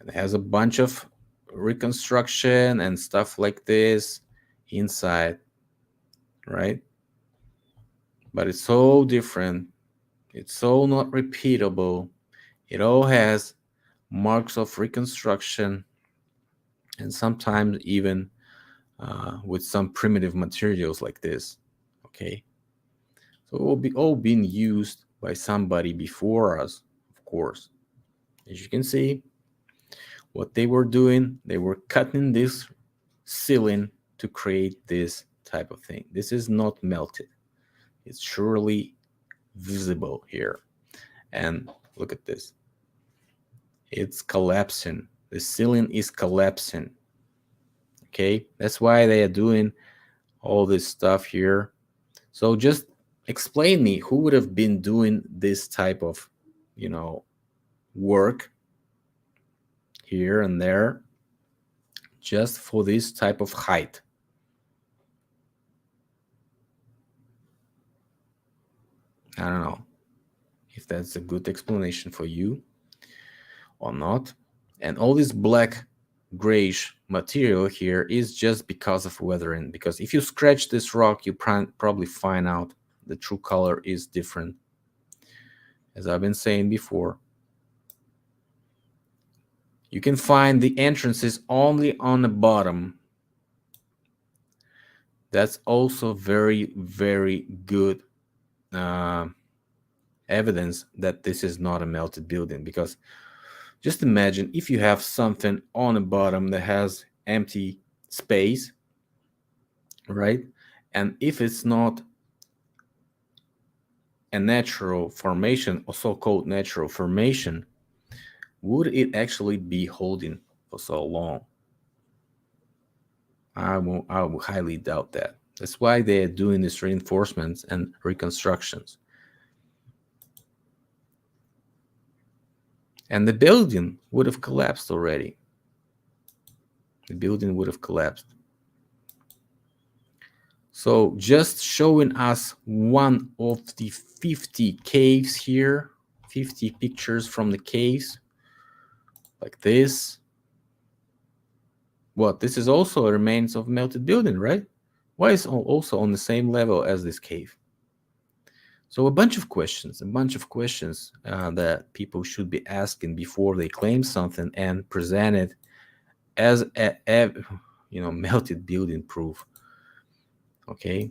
and has a bunch of reconstruction and stuff like this inside, right? But it's so different. It's so not repeatable. It all has marks of reconstruction and sometimes even with some primitive materials like this. Okay, so it will be all been used by somebody before us, of course. As you can see, what they were doing, they were cutting this ceiling to create this type of thing. This is not melted. It's surely visible here. And look at this. It's collapsing. The ceiling is collapsing. Okay, that's why they are doing all this stuff here. So just explain me who would have been doing this type of, you know, work here and there just for this type of height. I don't know if that's a good explanation for you or not. And all this black grayish material here is just because of weathering, because if you scratch this rock you probably find out the true color is different, as I've been saying before. You can find the entrances only on the bottom. That's also very, very good uh, evidence that this is not a melted building, because just imagine if you have something on the bottom that has empty space, right? And if it's not a natural formation or so-called natural formation, would it actually be holding for so long? I will highly doubt that. That's why they are doing these reinforcements and reconstructions. And the building would have collapsed already. The building would have collapsed. So just showing us one of the 50 caves here, 50 pictures from the caves, like this. What? This is also a remains of melted building, right? Why is it also on the same level as this cave? So a bunch of questions, that people should be asking before they claim something and present it as a melted building proof. Okay,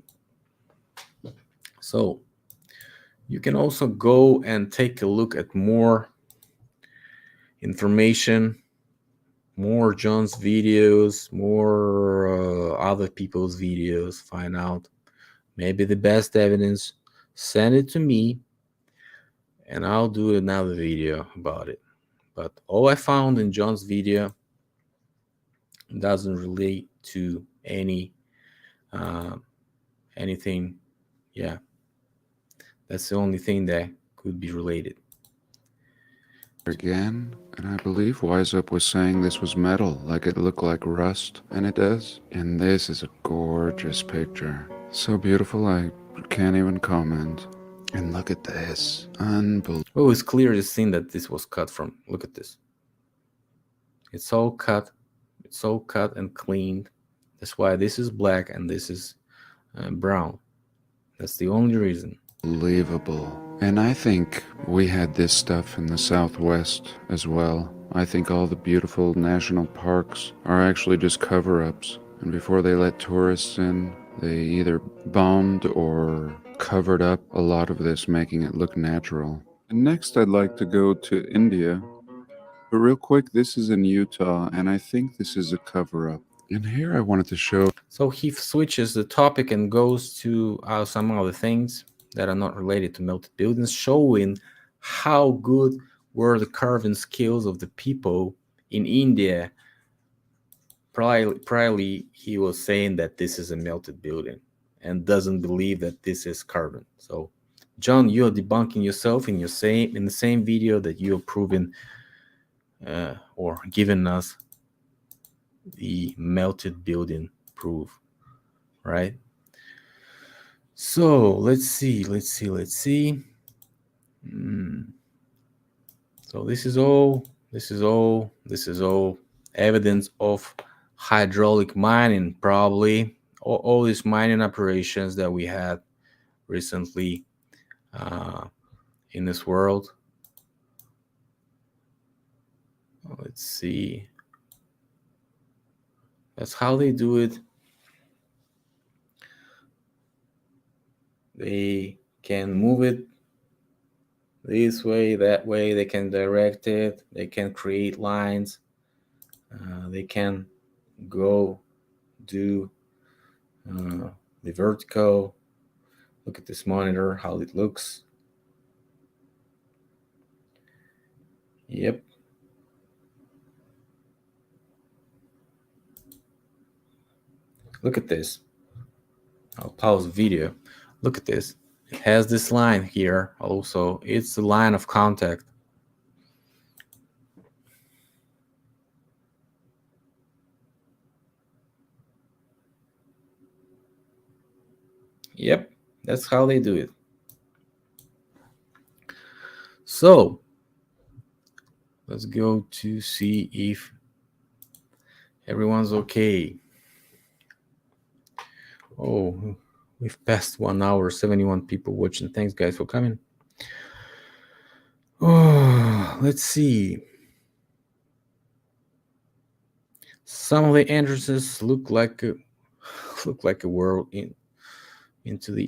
so you can also go and take a look at more information, more John's videos, more other people's videos, find out maybe the best evidence, send it to me and I'll do another video about it. But all I found in John's video doesn't relate to uh, anything. Yeah, that's the only thing that could be related. Again, and I believe Wise Up was saying this was metal, like it looked like rust, and it does. And this is a gorgeous picture. So beautiful, I can't even comment. And look at this. Unbelievable. Oh, it's clear to see that this was cut from. Look at this. It's all cut. It's all cut and cleaned. That's why this is black and this is brown. That's the only reason. Unbelievable. And I think we had this stuff in the Southwest as well. I think all the beautiful national parks are actually just cover-ups. And before they let tourists in, they either bombed or covered up a lot of this, making it look natural. And next I'd like to go to India. But real quick, this is in Utah, and I think this is a cover-up. And here I wanted to show. So he switches the topic and goes to some other things that are not related to melted buildings, showing how good were the carving skills of the people in India. Probably he was saying that this is a melted building and doesn't believe that this is carbon. So, John, you are debunking yourself in the same video that you are proving or giving us the melted building proof, right? So let's see. So this is all evidence of hydraulic mining, probably. All these mining operations that we had recently uh, in this world. Let's see. That's how they do it. They can move it this way, that way. They can direct it. They can create lines. They can go do the vertical. Look at this monitor, how it looks. Yep. Look at this. I'll pause the video. Look at this. It has this line here also. It's the line of contact. Yep, that's how they do it. So let's go to see if everyone's okay. Oh, we've passed 1 hour, 71 people watching. Thanks, guys, for coming. Oh, let's see. Some of the entrances look like a world into the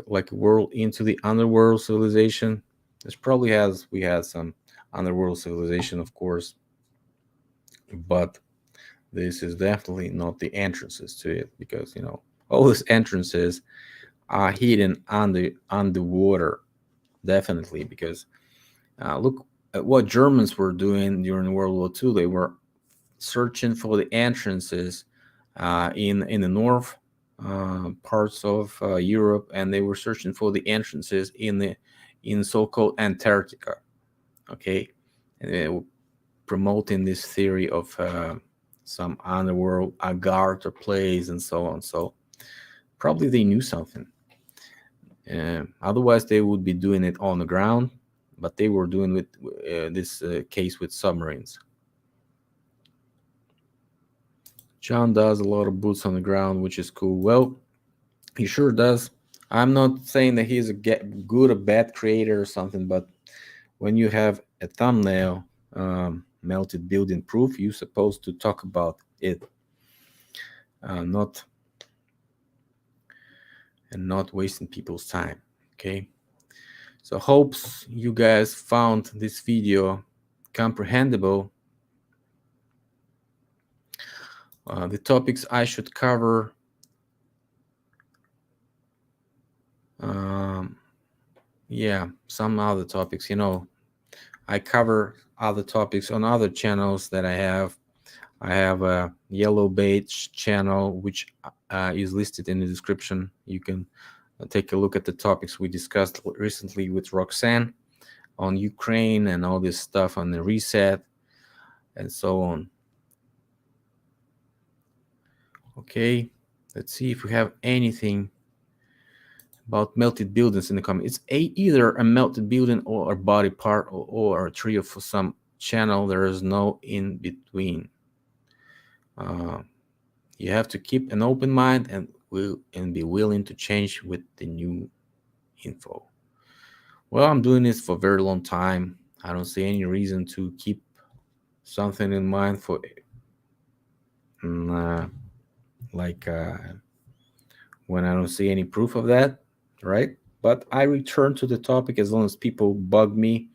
like a world into the underworld civilization. This probably has we had some underworld civilization, of course, but this is definitely not the entrances to it, because all these entrances are hidden underwater, definitely, because look at what Germans were doing during World War II. They were searching for the entrances in the north parts of Europe, and they were searching for the entrances in so-called Antarctica. Okay, and they were promoting this theory of some underworld agartha plays and so on. So probably they knew something. Otherwise, they would be doing it on the ground, but they were doing with this case with submarines. John does a lot of boots on the ground, which is cool. Well, he sure does. I'm not saying that he's a good or bad creator or something, but when you have a thumbnail, melted building proof, you're supposed to talk about it, not wasting people's time. Okay. So hopes you guys found this video comprehensible. The topics I should cover. Yeah, some other topics. I cover other topics on other channels that I have. I have a yellow beige channel, which is listed in the description. You can take a look at the topics we discussed recently with Roxanne on Ukraine and all this stuff on the reset and so on. Okay, let's see if we have anything about melted buildings in the comments. It's either a melted building or a body part or a trio for some channel. There is no in between. You have to keep an open mind and be willing to change with the new info. Well, I'm doing this for a very long time. I don't see any reason to keep something in mind for like when I don't see any proof of that, right? But I return to the topic as long as people bug me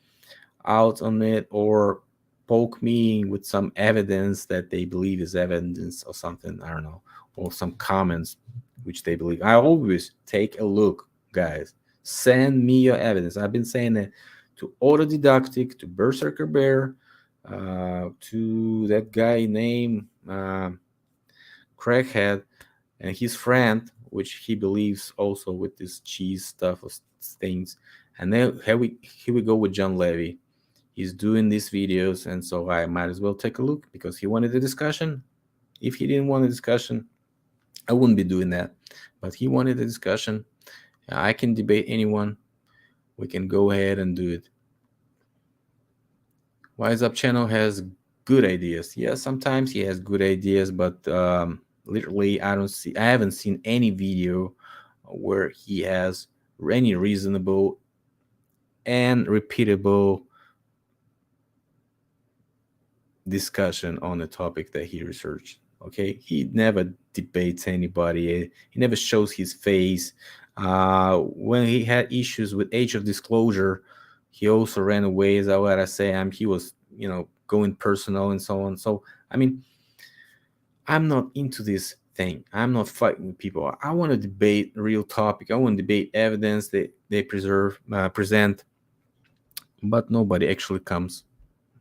out on it or poke me with some evidence that they believe is evidence or something. I don't know, or some comments which they believe. I always take a look, guys. Send me your evidence. I've been saying that to Autodidactic, to Berserker Bear, to that guy named Crackhead, and his friend, which he believes also with this cheese stuff of things. And then here we go with John Levy. He's doing these videos, and so I might as well take a look because he wanted a discussion. If he didn't want a discussion, I wouldn't be doing that. But he wanted a discussion. I can debate anyone. We can go ahead and do it. Wise Up channel has good ideas. Yeah, sometimes he has good ideas, but literally, I haven't seen any video where he has any reasonable and repeatable discussion on the topic that he researched. Okay, he never debates anybody. He never shows his face. When he had issues with age of disclosure, he also ran away. As I what I say, he was going personal and so on. So I mean, I'm not into this thing. I'm not fighting with people. I want to debate real topic. I want to debate evidence that they present, but nobody actually comes.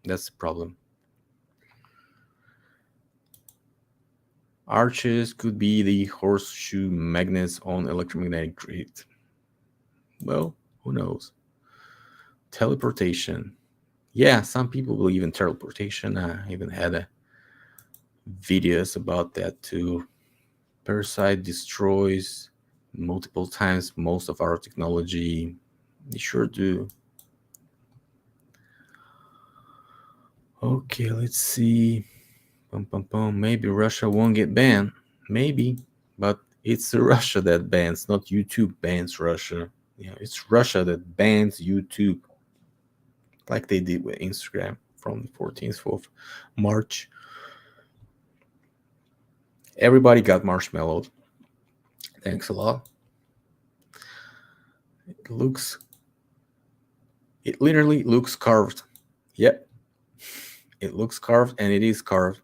That's the problem. Arches could be the horseshoe magnets on electromagnetic grid. Well, who knows? Teleportation. Yeah, some people believe in teleportation. I even had videos about that too. Parasite destroys multiple times most of our technology. They sure do. Okay, let's see. Pum, pum, pum. Maybe Russia won't get banned. Maybe. But it's Russia that bans, not YouTube bans Russia. Yeah, it's Russia that bans YouTube, like they did with Instagram from the 14th of March. Everybody got marshmallowed. Thanks a lot. It looks, it literally looks carved. Yep, it looks carved and it is carved.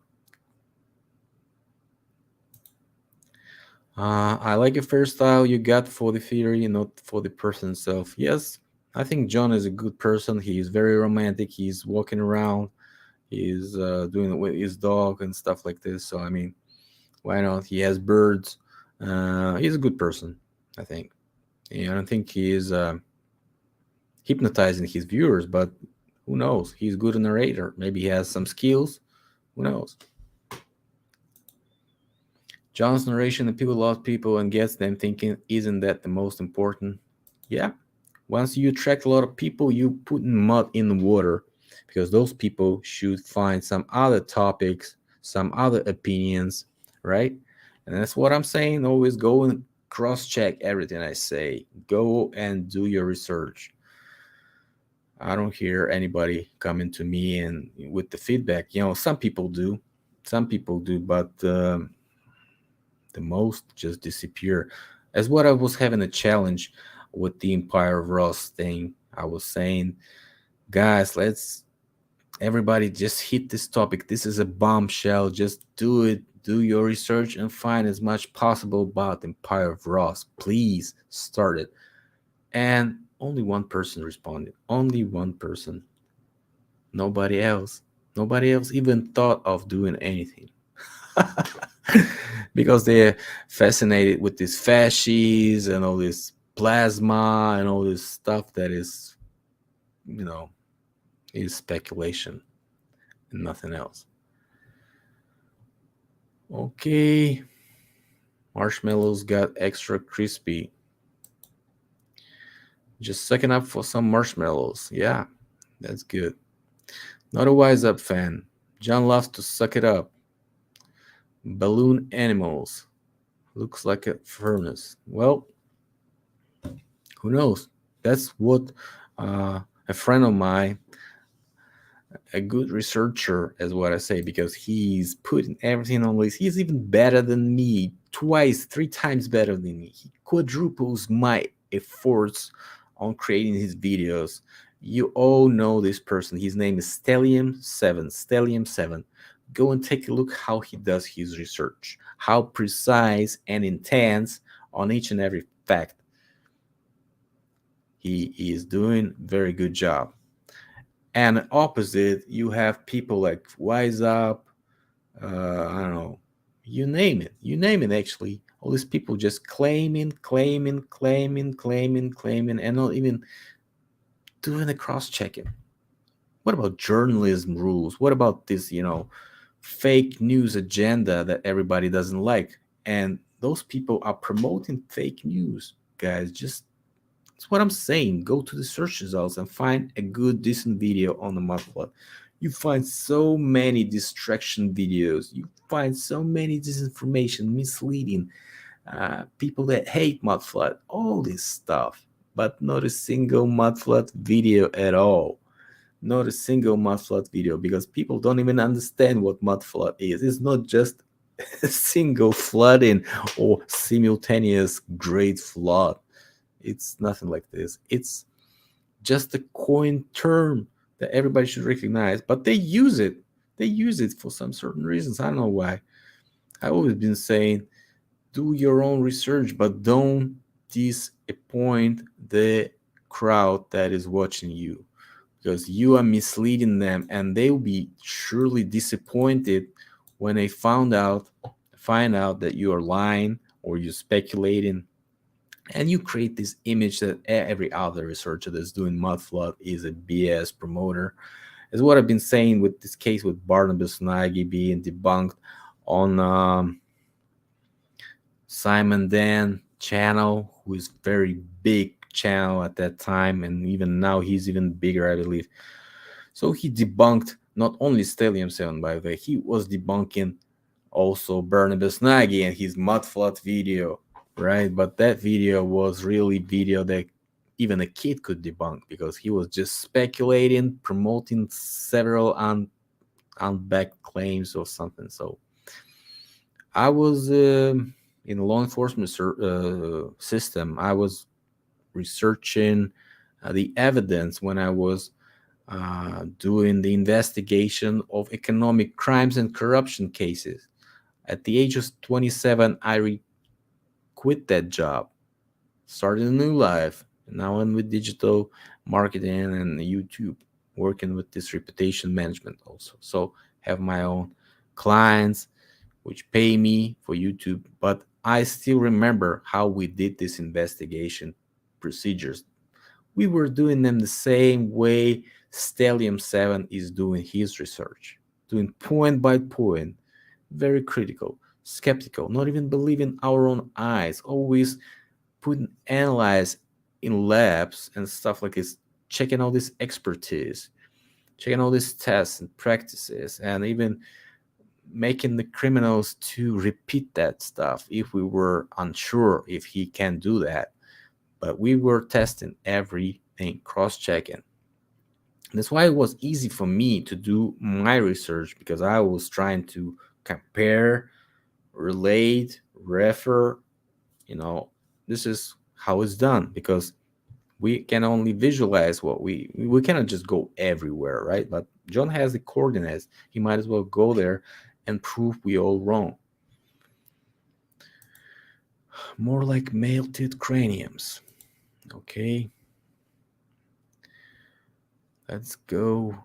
I like your first style you got for the theory, not for the person itself. Yes, I think John is a good person. He's very romantic. He's walking around. He's doing it with his dog and stuff like this. So I mean, why not? He has birds. He's a good person, I think. I don't think he is hypnotizing his viewers, but who knows? He's a good narrator. Maybe he has some skills. Who knows? John's narration appeals a lot of people and gets them thinking, isn't that the most important? Yeah. Once you attract a lot of people, you put mud in the water because those people should find some other topics, some other opinions, right? And that's what I'm saying. Always go and cross check everything I say. Go and do your research. I don't hear anybody coming to me and with the feedback. Some people do, but the most just disappear. As what I was having a challenge with the Empire of Rust thing, I was saying, guys, let's everybody just hit this topic. This is a bombshell. Just do it. Do your research and find as much possible about the Empire of Rust. Please start it. And only one person responded. Only one person. Nobody else. Nobody else even thought of doing anything. Because they're fascinated with these fascies and all this plasma and all this stuff that is, you know, is speculation and nothing else. Okay. Marshmallows got extra crispy. Just sucking up for some marshmallows. Yeah, that's good. Not a Wise Up fan. John loves to suck it up. Balloon animals. Looks like a furnace. Well, who knows? That's what a friend of mine, a good researcher, is what I say, because he's putting everything on list. He's even better than me, twice, three times better than me. He quadruples my efforts on creating his videos. You all know this person. His name is Stellium7. Stellium7. Go and take a look how he does his research, how precise and intense on each and every fact. He is doing very good job. And opposite, you have people like Wise Up, I don't know, you name it. You name it, actually. All these people just claiming, and not even doing the cross checking. What about journalism rules? What about this, fake news agenda that everybody doesn't like? And those people are promoting fake news, guys. Just That's what I'm saying. Go to the search results and find a good, decent video on the mud flood. You find so many distraction videos. You find so many disinformation, misleading, people that hate mud flood, all this stuff, but not a single mud flood video at all. Not a single mud flood video because people don't even understand what mud flood is. It's not just a single flooding or simultaneous great flood. It's nothing like this. It's just a coin term that everybody should recognize, but they use it. They use it for some certain reasons. I don't know why. I've always been saying do your own research, but don't disappoint the crowd that is watching you because you are misleading them and they will be surely disappointed when they find out that you are lying or you're speculating and you create this image that every other researcher that's doing mudflood is a BS promoter. Is what I've been saying with this case with Barnabas Nagy being debunked on Simon Dan channel, who is very big channel at that time, and even now he's even bigger, I believe. So he debunked not only Stellium 7, by the way, he was debunking also Barnabas Nagy and his mudflood video, right? But that video was really video that even a kid could debunk because he was just speculating, promoting several unbacked claims or something. So I was in the law enforcement system. I was researching the evidence when I was doing the investigation of economic crimes and corruption cases. At the age of 27, I quit that job, started a new life. Now I'm with digital marketing and YouTube, working with this reputation management also. So have my own clients which pay me for YouTube, but I still remember how we did this investigation procedures. We were doing them the same way Stellium 7 is doing his research, doing point by point, very critical, skeptical, not even believing our own eyes, always putting analyze in labs and stuff like this, checking all this expertise, checking all these tests and practices, and even making the criminals to repeat that stuff if we were unsure if he can do that. But we were testing everything, cross-checking. That's why it was easy for me to do my research because I was trying to compare, relate, refer. You know, this is how it's done because we can only visualize what we cannot just go everywhere, right? But John has the coordinates. He might as well go there and prove we all wrong. More like melted craniums. Okay. Let's go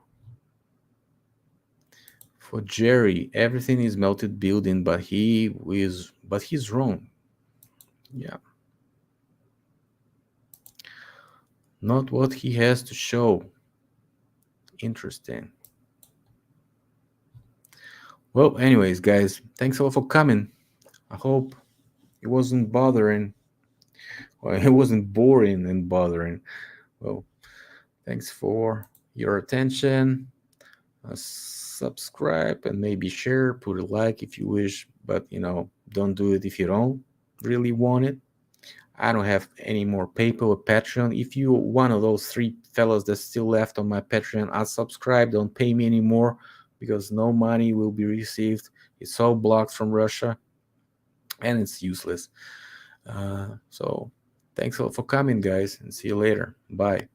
for Jerry. Everything is melted building, but he's wrong. Yeah. Not what he has to show. Interesting. Well, anyways, guys, thanks a lot for coming. I hope it wasn't bothering. Well, it wasn't boring and bothering. Well, thanks for your attention. Subscribe and maybe share, put a like if you wish, but don't do it if you don't really want it. I don't have any more PayPal or Patreon. If you one of those three fellows that's still left on my Patreon, I'll subscribe. Don't pay me anymore because no money will be received. It's all blocked from Russia and it's useless. So thanks a lot for coming, guys, and see you later. Bye.